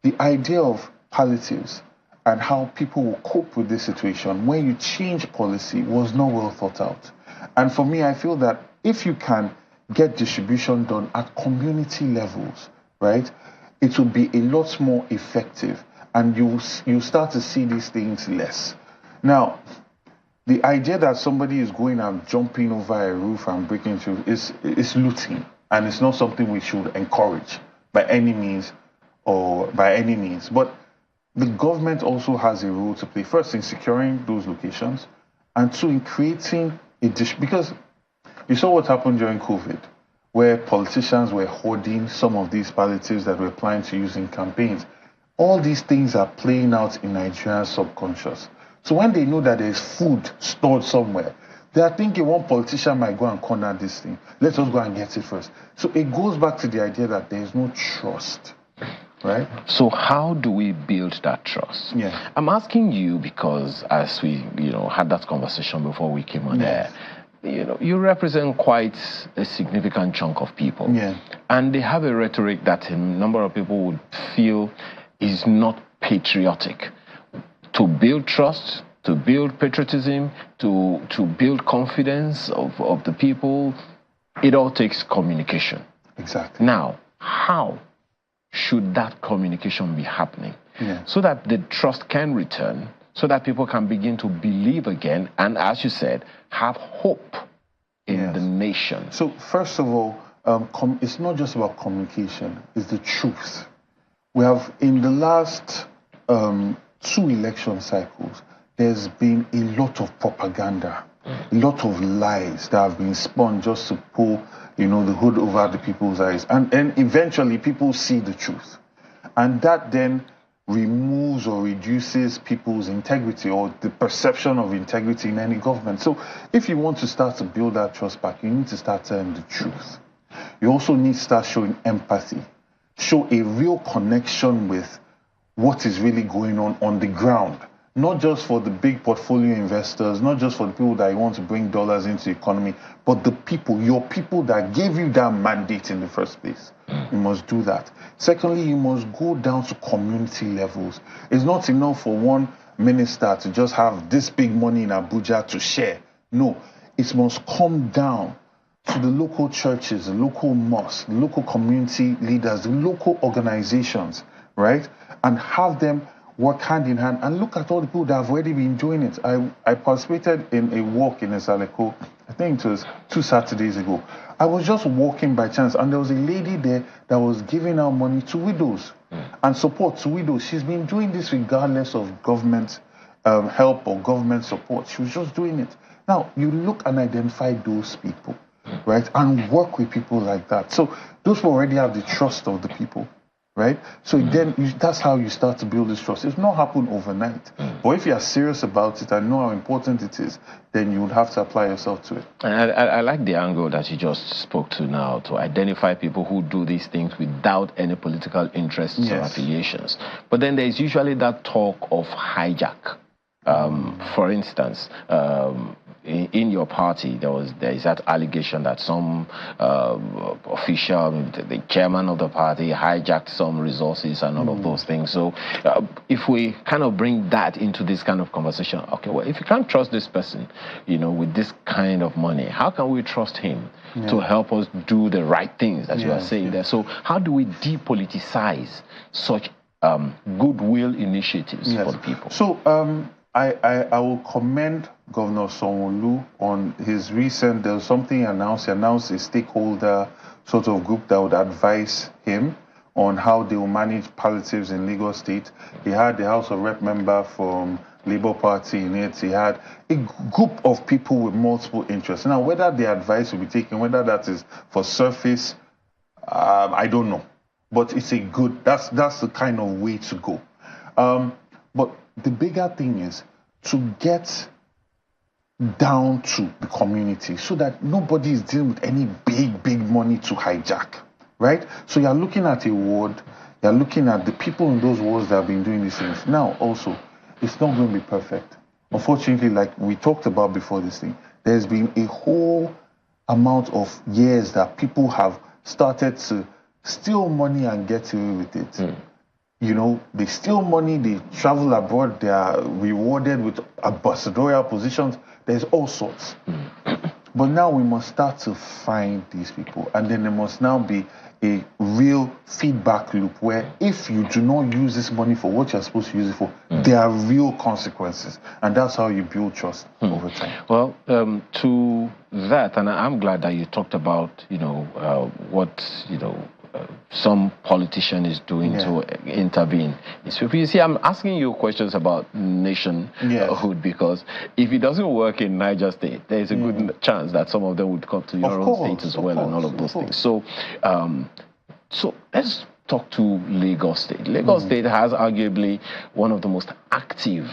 the idea of palliatives and how people will cope with this situation when you change policy was not well thought out. And for me, I feel that if you can get distribution done at community levels, right, it will be a lot more effective and you start to see these things less. Now, the idea that somebody is going and jumping over a roof and breaking through is looting, and it's not something we should encourage by any means. But the government also has a role to play, first in securing those locations, and two, in creating a because you saw what happened during COVID, where politicians were hoarding some of these palliatives that were planning to use in campaigns. All these things are playing out in Nigeria's subconscious. So when they know that there's food stored somewhere, they are thinking one politician might go and corner this thing. Let us go and get it first. So it goes back to the idea that there is no trust, right? So how do we build that trust? Yeah. I'm asking you because as we, had that conversation before we came on air, you represent quite a significant chunk of people. Yeah. And they have a rhetoric that a number of people would feel is not patriotic. To build trust, to build patriotism, to build confidence of the people, it all takes communication. Exactly. Now, how should that communication be happening? Yeah. So that the trust can return, so that people can begin to believe again, and as you said, have hope in the nation. So first of all, it's not just about communication, it's the truth. We have, in the last 2 election cycles, there's been a lot of propaganda, a lot of lies that have been spun just to pull, the hood over the people's eyes. And eventually people see the truth. And that then removes or reduces people's integrity or the perception of integrity in any government. So if you want to start to build that trust back, you need to start telling the truth. You also need to start showing empathy, show a real connection with what is really going on the ground. Not just for the big portfolio investors, not just for the people that you want to bring dollars into the economy, but the people, your people that gave you that mandate in the first place. You must do that. Secondly, you must go down to community levels. It's not enough for one minister to just have this big money in Abuja to share. No, it must come down to the local churches, the local mosques, the local community leaders, the local organizations, right? And have them work hand in hand and look at all the people that have already been doing it. I participated in a walk in Telco, I think it was 2 Saturdays ago. I was just walking by chance and there was a lady there that was giving out money to widows and support to widows. She's been doing this regardless of government help or government support. She was just doing it. Now, you look and identify those people, right? And work with people like that. So those people already have the trust of the people. Right? So then that's how you start to build this trust. It's not happen overnight. But if you are serious about it and know how important it is, then you would have to apply yourself to it. And I like the angle that you just spoke to now, to identify people who do these things without any political interests or affiliations. But then there's usually that talk of hijack. For instance, in your party, there is that allegation that some official, the chairman of the party, hijacked some resources and all of those things. So if we kind of bring that into this kind of conversation, okay, well, if you can't trust this person, with this kind of money, how can we trust him to help us do the right things that you are saying there? So how do we depoliticize such goodwill initiatives for the people? So I will commend Governor Sanwo-Olu on his recent, there was something he announced a stakeholder sort of group that would advise him on how they will manage palliatives in Lagos State. He had the House of Rep member from Labour Party in it. He had a group of people with multiple interests. Now, whether the advice will be taken, whether that is for surface, I don't know. But it's a good, that's the kind of way to go. But the bigger thing is to get down to the community so that nobody is dealing with any big money to hijack, right? So you're looking at a ward, you're looking at the people in those wards that have been doing these things. Now, also, it's not going to be perfect. Unfortunately, like we talked about before this thing, there's been a whole amount of years that people have started to steal money and get away with it. They steal money, they travel abroad, they are rewarded with ambassadorial positions. There's all sorts. But now we must start to find these people. And then there must now be a real feedback loop where if you do not use this money for what you're supposed to use it for, there are real consequences. And that's how you build trust over time. Well, to that, and I'm glad that you talked about, what, some politician is doing to intervene. You see, I'm asking you questions about nationhood because if it doesn't work in Niger State, there's a good chance that some of them would come to your own state as well and all of those things. So, so let's talk to Lagos State. Lagos State has arguably one of the most active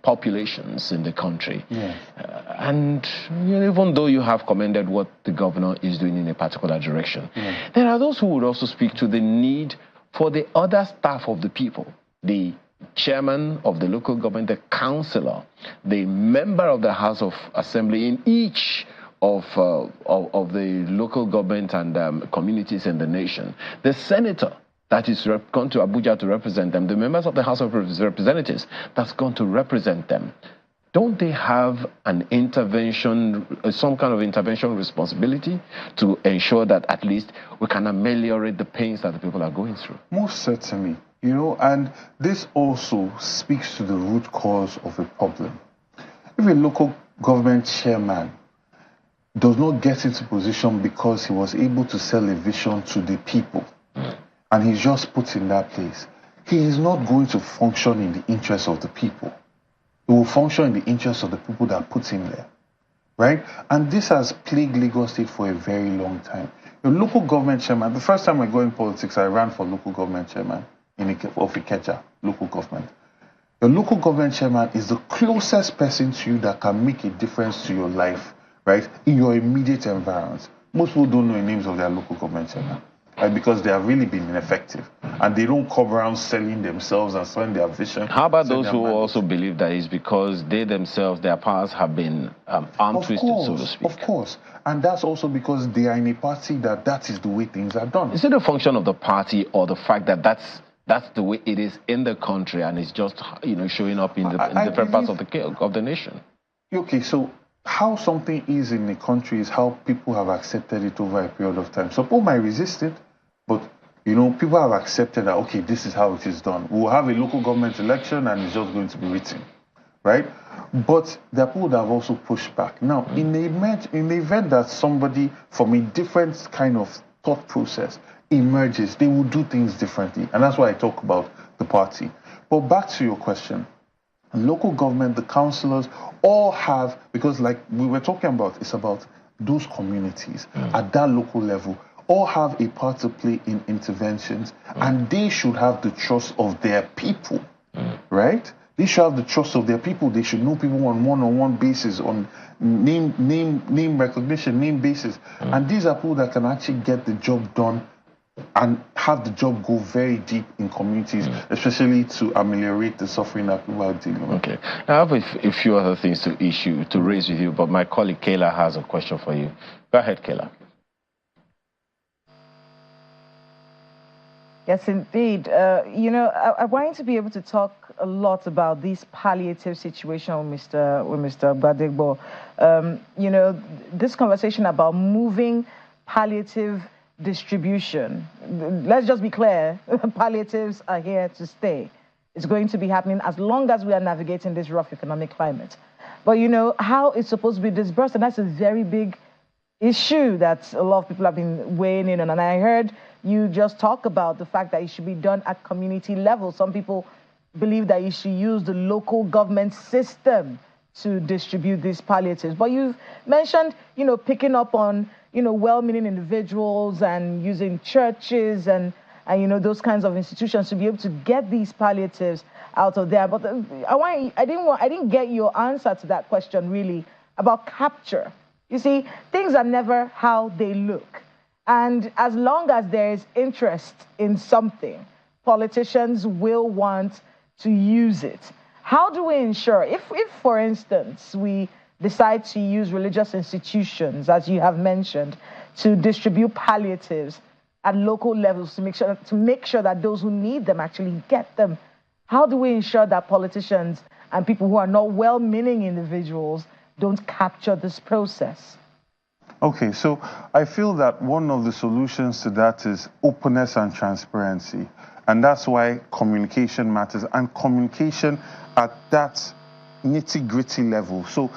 populations in the country. And even though you have commended what the governor is doing in a particular direction, there are those who would also speak to the need for the other staff of the people, the chairman of the local government, the councillor, the member of the House of Assembly in each of the local government and communities in the nation, the senator that is gone to Abuja to represent them, the members of the House of Representatives that's going to represent them. Don't they have an intervention, some kind of intervention responsibility to ensure that at least we can ameliorate the pains that the people are going through? Most certainly, and this also speaks to the root cause of a problem. If a local government chairman does not get into position because he was able to sell a vision to the people, and he's just put in that place, he is not going to function in the interest of the people. It will function in the interest of the people that put him there, right? And this has plagued Lagos State for a very long time. Your local government chairman, the first time I go in politics, I ran for local government chairman of Ikeja, local government. The local government chairman is the closest person to you that can make a difference to your life, right, in your immediate environment. Most people don't know the names of their local government chairman, right, because they have really been ineffective. And they don't come around selling themselves and selling their vision. How about those who also believe that it's because they themselves, their powers have been arm twisted, so to speak? Of course. And that's also because they are in a party that is the way things are done. Is it a function of the party or the fact that that's the way it is in the country and it's just, showing up in different parts of the nation? Okay, so how something is in the country is how people have accepted it over a period of time. Some people might resist it, but people have accepted that, okay, this is how it is done. We'll have a local government election and it's just going to be written, right? But there are people that have also pushed back. Now, in the event that somebody from a different kind of thought process emerges, they will do things differently. And that's why I talk about the party. But back to your question, local government, the councillors, all have, because like we were talking about, it's about those communities at that local level, all have a part to play in interventions, and they should have the trust of their people, right? They should have the trust of their people. They should know people on one-on-one basis, on name recognition, name basis. And these are people that can actually get the job done and have the job go very deep in communities, especially to ameliorate the suffering that people are dealing with. Okay. I have a few other things to raise with you, but my colleague Kayla has a question for you. Go ahead, Kayla. Yes, indeed. I wanted to be able to talk a lot about this palliative situation with Mr. Badegbo. This conversation about moving palliative distribution. Let's just be clear, palliatives are here to stay. It's going to be happening as long as we are navigating this rough economic climate. But how it's supposed to be disbursed, and that's a very big issue that a lot of people have been weighing in on. And I heard you just talk about the fact that it should be done at community level. Some people believe that you should use the local government system to distribute these palliatives. But you've mentioned, picking up on, well-meaning individuals and using churches and those kinds of institutions to be able to get these palliatives out of there. But I didn't get your answer to that question really about capture. You see, things are never how they look. And as long as there is interest in something, politicians will want to use it. How do we ensure, if for instance, we decide to use religious institutions, as you have mentioned, to distribute palliatives at local levels to make sure that those who need them actually get them? How do we ensure that politicians and people who are not well-meaning individuals don't capture this process? Okay, so I feel that one of the solutions to that is openness and transparency. And that's why communication matters, and communication at that nitty-gritty level. So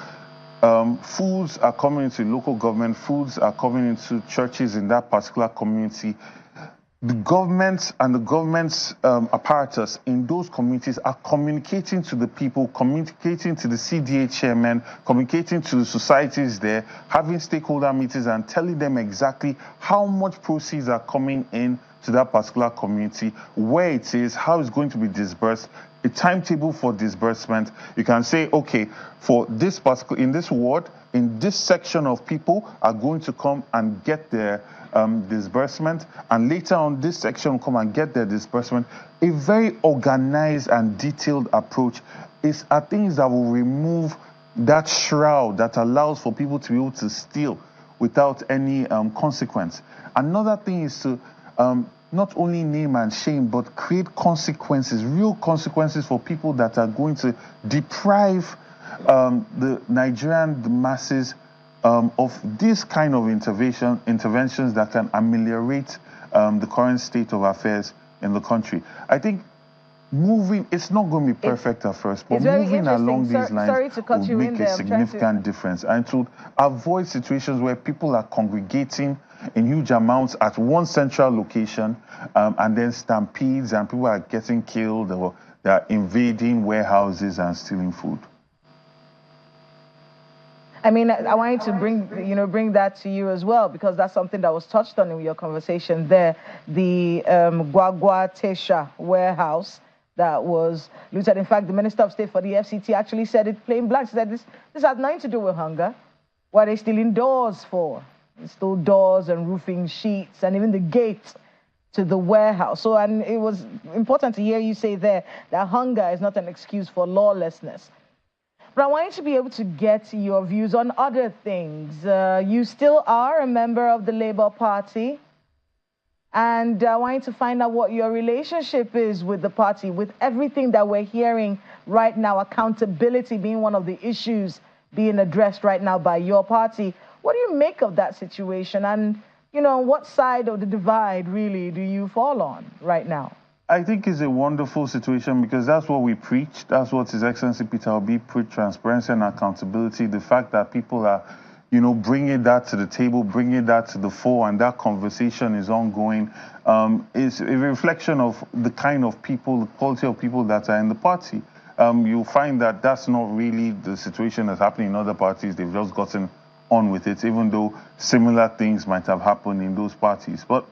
foods are coming into local government, foods are coming into churches in that particular community. The government and the government's apparatus in those communities are communicating to the people, communicating to the CDA chairman, communicating to the societies there, having stakeholder meetings and telling them exactly how much proceeds are coming in to that particular community, where it is, how it's going to be disbursed, a timetable for disbursement. You can say, okay, for this particular, in this ward, in this section of people are going to come and get their disbursement, and later on this section will come and get their disbursement. A very organized and detailed approach are things that will remove that shroud that allows for people to be able to steal without any consequence. Another thing is to not only name and shame, but create consequences, real consequences for people that are going to deprive the masses of this kind of interventions that can ameliorate the current state of affairs in the country. I think it's not going to be perfect at first, but moving along these lines will make a significant difference, and to avoid situations where people are congregating in huge amounts at one central location, and then stampedes and people are getting killed, or they are invading warehouses and stealing food. I mean, I wanted to bring that to you as well, because that's something that was touched on in your conversation there. The Gwagwa Tesha warehouse that was looted. In fact, the Minister of State for the FCT actually said it plain black. She said this has nothing to do with hunger. What are they stealing doors for? They stole doors and roofing sheets and even the gate to the warehouse. So, and it was important to hear you say there that hunger is not an excuse for lawlessness. But I want you to be able to get your views on other things. You still are a member of the Labour Party. And I want you to find out what your relationship is with the party, with everything that we're hearing right now, accountability being one of the issues being addressed right now by your party. What do you make of that situation? And, you know, what side of the divide really do you fall on right now? I think it's a wonderful situation because that's what we preach. That's what His Excellency Peter Obi preached, transparency and accountability. The fact that people are, you know, bringing that to the table, bringing that to the fore, and that conversation is ongoing, is a reflection of the kind of people, the quality of people that are in the party. You'll find that that's not really the situation that's happening in other parties. They've just gotten on with it, even though similar things might have happened in those parties. But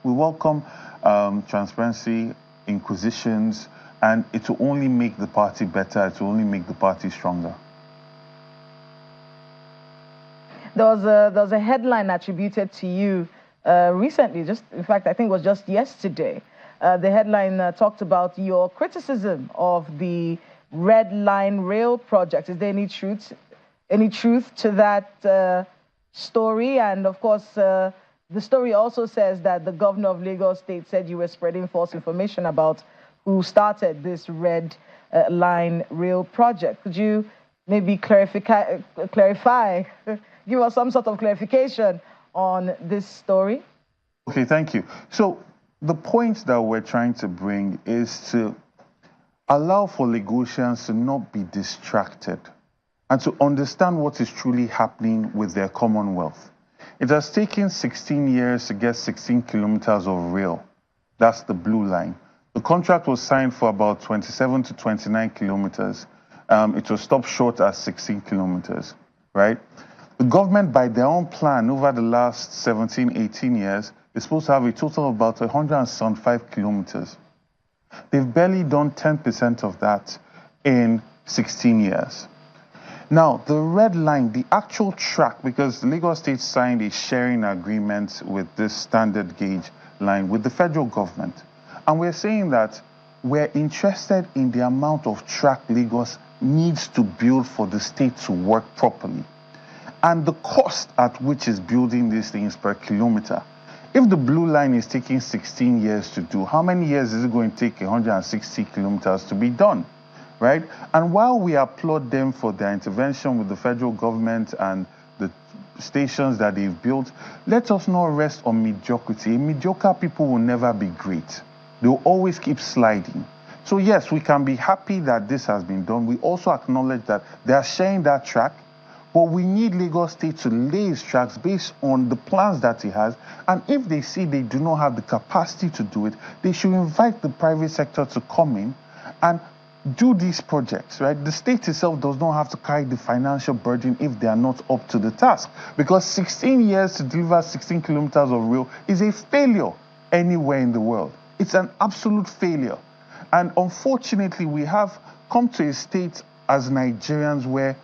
we welcome transparency, inquisitions, and it will only make the party better. It will only make the party stronger. There was a headline attributed to you recently, in fact, I think it was just yesterday. The headline talked about your criticism of the Red Line rail project. Is there any truth to that story? And of course, the story also says that the governor of Lagos State said you were spreading false information about who started this Red Line rail project. Could you maybe clarify, give us some sort of clarification on this story? Okay, thank you. So the point that we're trying to bring is to allow for Lagosians to not be distracted and to understand what is truly happening with their commonwealth. It has taken 16 years to get 16 kilometers of rail. That's the blue line. The contract was signed for about 27 to 29 kilometers. It was stopped short at 16 kilometers, right? The government, by their own plan, over the last 17, 18 years, is supposed to have a total of about 175 kilometers. They've barely done 10% of that in 16 years. Now, the Red Line, the actual track, because Lagos State signed a sharing agreement with this standard gauge line with the federal government. And we're saying that we're interested in the amount of track Lagos needs to build for the state to work properly. And the cost at which is building these things per kilometer. If the blue line is taking 16 years to do, how many years is it going to take 160 kilometers to be done? Right? And while we applaud them for their intervention with the federal government and the stations that they've built, let us not rest on mediocrity. Mediocre people will never be great. They'll always keep sliding. So yes, we can be happy that this has been done. We also acknowledge that they are sharing that track, but we need Lagos State to lay its tracks based on the plans that it has. And if they see they do not have the capacity to do it, they should invite the private sector to come in and do these projects, right? The state itself does not have to carry the financial burden if they are not up to the task. Because 16 years to deliver 16 kilometers of rail is a failure anywhere in the world. It's an absolute failure. And unfortunately, we have come to a state as Nigerians where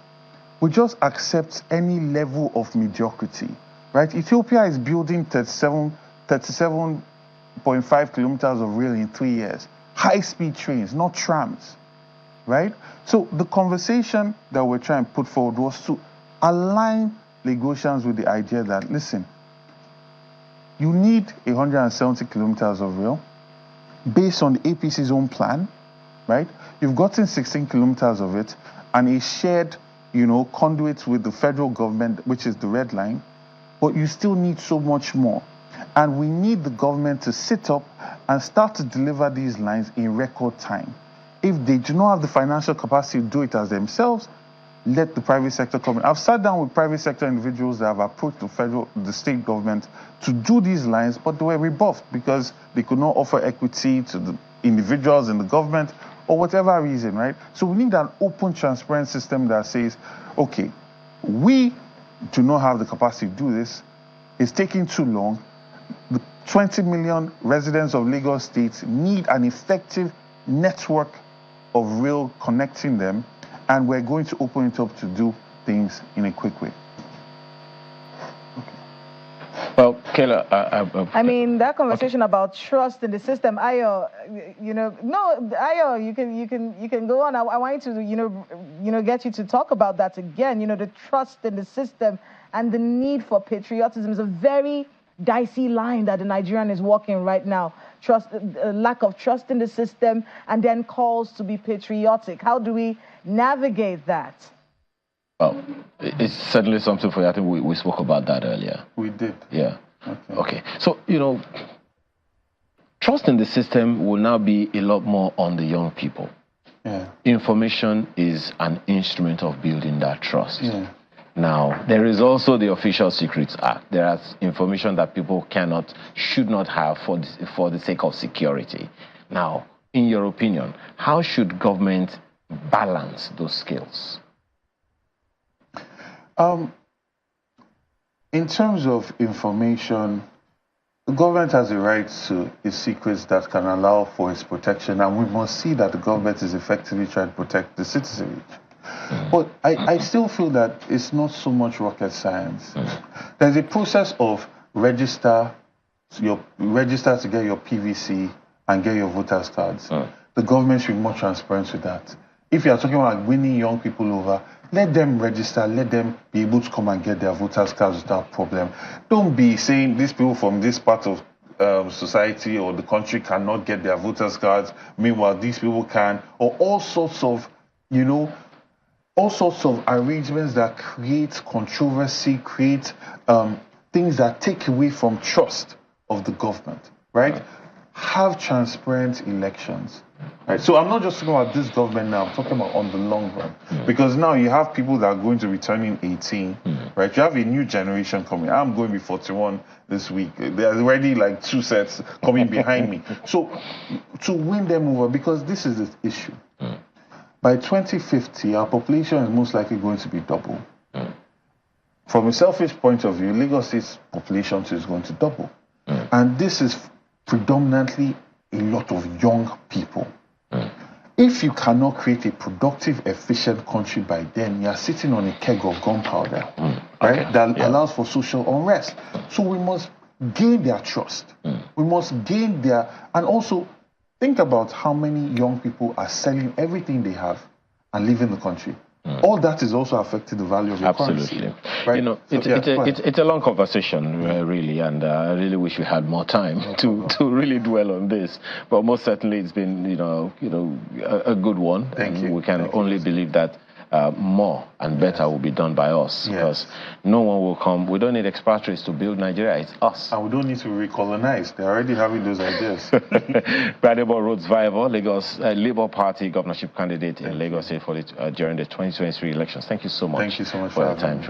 we just accept any level of mediocrity, right? Ethiopia is building 37.5 kilometers of rail in 3 years. High-speed trains, not trams. Right? So the conversation that we're trying to put forward was to align Lagosians with the idea that, listen, you need 170 kilometers of rail based on the APC's own plan, right? You've gotten 16 kilometers of it and a shared, conduit with the federal government, which is the Red Line, but you still need so much more. And we need the government to sit up and start to deliver these lines in record time. If they do not have the financial capacity to do it as themselves, let the private sector come in. I've sat down with private sector individuals that have approached the state government to do these lines, but they were rebuffed because they could not offer equity to the individuals in the government or whatever reason, right? So we need an open, transparent system that says, okay, We do not have the capacity to do this. It's taking too long. The 20 million residents of Lagos State need an effective network of rail connecting them, and we're going to open it up to do things in a quick way. Well, Kayla, I mean, that conversation about trust in the system, Ayo, Ayo, you can go on. I want you to, get you to talk about that again. The trust in the system and the need for patriotism is a very dicey line that the Nigerian is walking right now. Lack of trust in the system, and then calls to be patriotic. How do we navigate that? Well, it's certainly something for you. I think we spoke about that earlier. We did. Yeah. Okay. So, trust in the system will now be a lot more on the young people. Yeah. Information is an instrument of building that trust. Yeah. Now, there is also the Official Secrets Act. There is information that people should not have for the sake of security. Now, in your opinion, how should government balance those skills? In terms of information, the government has a right to its secrets that can allow for its protection, and we must see that the government is effectively trying to protect the citizenry. But I still feel that it's not so much rocket science. There's a process of register to get your PVC and get your voters cards. The government should be more transparent with that. If you are talking about winning young people over, let them register, let them be able to come and get their voters cards without problem. Don't be saying these people from this part of society or the country cannot get their voters cards, meanwhile these people can, or all sorts of arrangements that create controversy, create things that take away from trust of the government, right? Have transparent elections. Right. So I'm not just talking about this government now, I'm talking about on the long run. Because now you have people that are going to be turning 18, right? You have a new generation coming. I'm going to be 41 this week. There's already like 2 sets coming behind me. So to win them over, because this is the issue. By 2050, our population is most likely going to be double. From a selfish point of view, Lagos State's population is going to double. And this is predominantly a lot of young people. If you cannot create a productive, efficient country by then, you are sitting on a keg of gunpowder, right? That allows for social unrest. So we must gain their trust. We must gain their, and also think about how many young people are selling everything they have and leaving the country. All that is also affecting the value of your currency. Right? It's a long conversation, really, and I really wish we had more time to really dwell on this. But most certainly, it's been a good one. Thank you. We can only believe that more and better will be done by us, because no one will come. We don't need expatriates to build Nigeria. It's us. And we don't need to recolonize. They're already having those ideas. Brandebo Rhodes Vival, Lagos Labour Party governorship candidate in Lagos State during the 2023 elections. Thank you so much. Thank you so much for your time.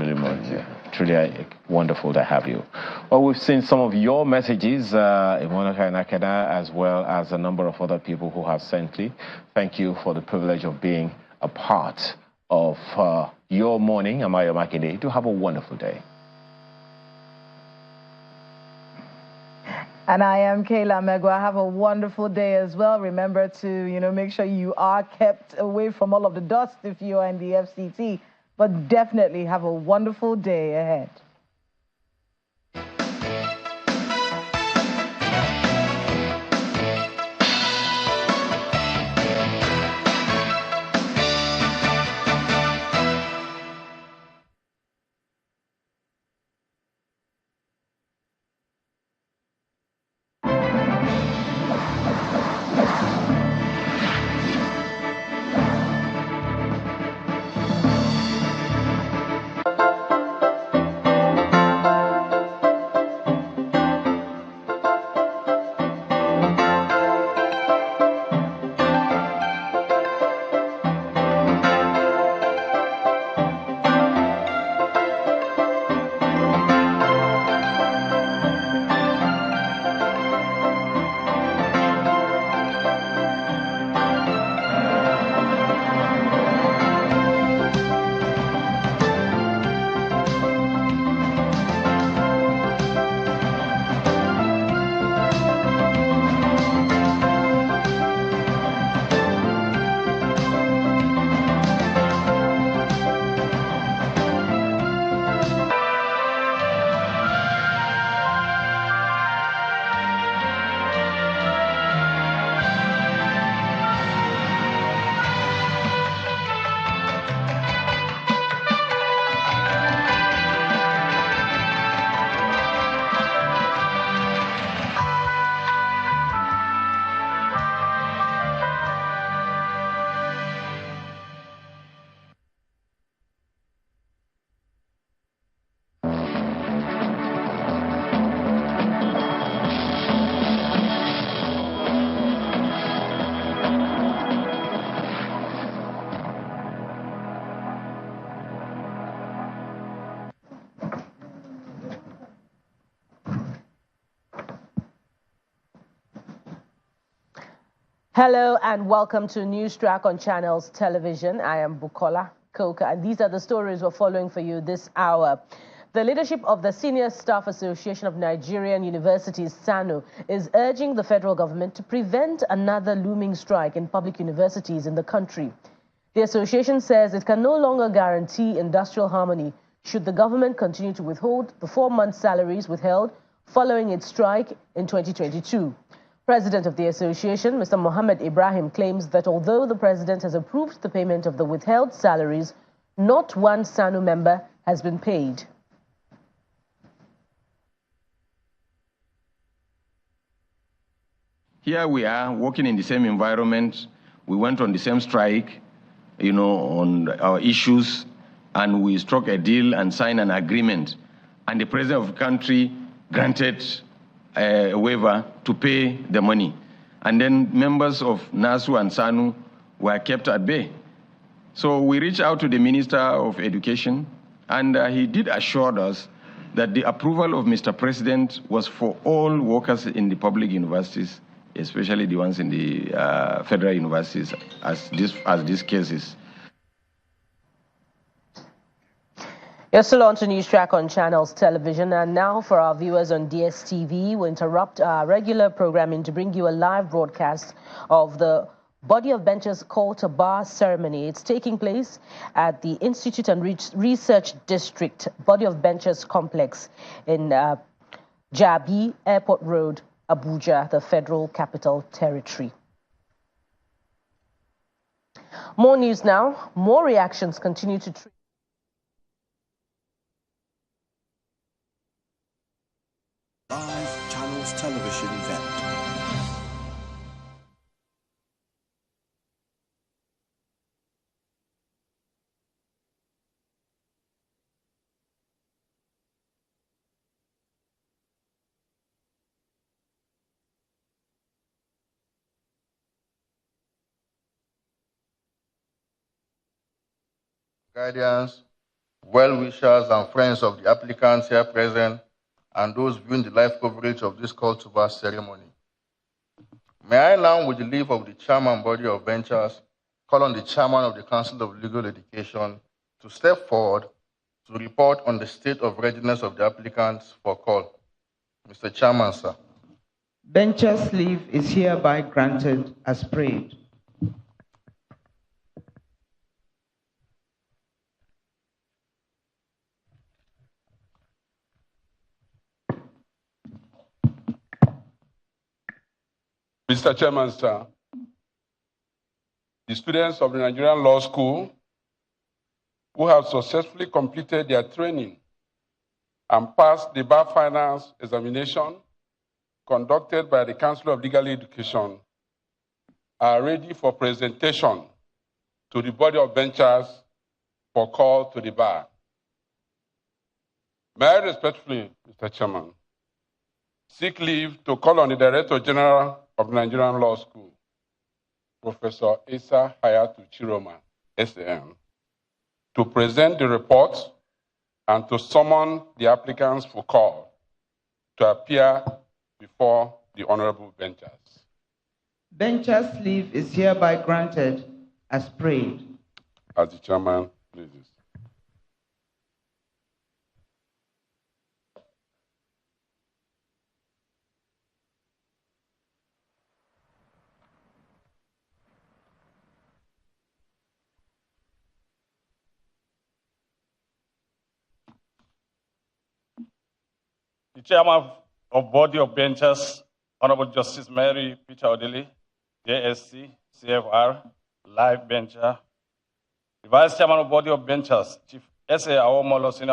Truly wonderful to have you. Well, we've seen some of your messages, Imonoka and Akeda, as well as a number of other people who have sent me. Thank you for the privilege of being a part of your morning. I'm Ayo Makinde. Do have a wonderful day. And I am Kayla Megwa. Have a wonderful day as well. Remember to, make sure you are kept away from all of the dust if you are in the FCT. But definitely have a wonderful day ahead. Hello and welcome to Newstrack on Channels Television. I am Bukola Koka, and these are the stories we're following for you this hour. The leadership of the Senior Staff Association of Nigerian Universities, SANU, is urging the federal government to prevent another looming strike in public universities in the country. The association says it can no longer guarantee industrial harmony should the government continue to withhold the 4-month salaries withheld following its strike in 2022. President of the association, Mr. Mohammed Ibrahim, claims that although the president has approved the payment of the withheld salaries, not one SANU member has been paid. Here we are working in the same environment. We went on the same strike, on our issues, and we struck a deal and signed an agreement. And the president of the country granted a waiver to pay the money. And then members of NASU and SANU were kept at bay. So we reached out to the Minister of Education, and he did assure us that the approval of Mr. President was for all workers in the public universities, especially the ones in the federal universities, as these cases. You're still on to Newstrack on Channels Television, and now for our viewers on DSTV, we'll interrupt our regular programming to bring you a live broadcast of the Body of Benchers Call to Bar ceremony. It's taking place at the Institute and Research District Body of Benchers Complex in Jabi Airport Road, Abuja, the Federal Capital Territory. More news now. More reactions continue to Live Channels Television event. Guardians, well-wishers and friends of the applicants here present, and those viewing the live coverage of this call to bar ceremony. May I now, with the leave of the Chairman Body of Benchers, call on the Chairman of the Council of Legal Education to step forward to report on the state of readiness of the applicants for call. Mr. Chairman, sir. Benchers' leave is hereby granted as prayed. Mr. Chairman, sir, the students of the Nigerian Law School who have successfully completed their training and passed the bar finals examination conducted by the Council of Legal Education are ready for presentation to the Body of Benchers for call to the bar. May I respectfully, Mr. Chairman, seek leave to call on the Director General of the Nigerian Law School, Professor Issa Hayatu Chiroma, SAN, to present the report and to summon the applicants for call to appear before the Honorable Benchers. Benchers' leave is hereby granted as prayed. As the Chairman pleases. The Chairman of Body of Benchers, Honorable Justice Mary Peter Odili, JSC, CFR, Live Bencher. The Vice Chairman of Body of Benchers, Chief S.A. Awomolo, Senior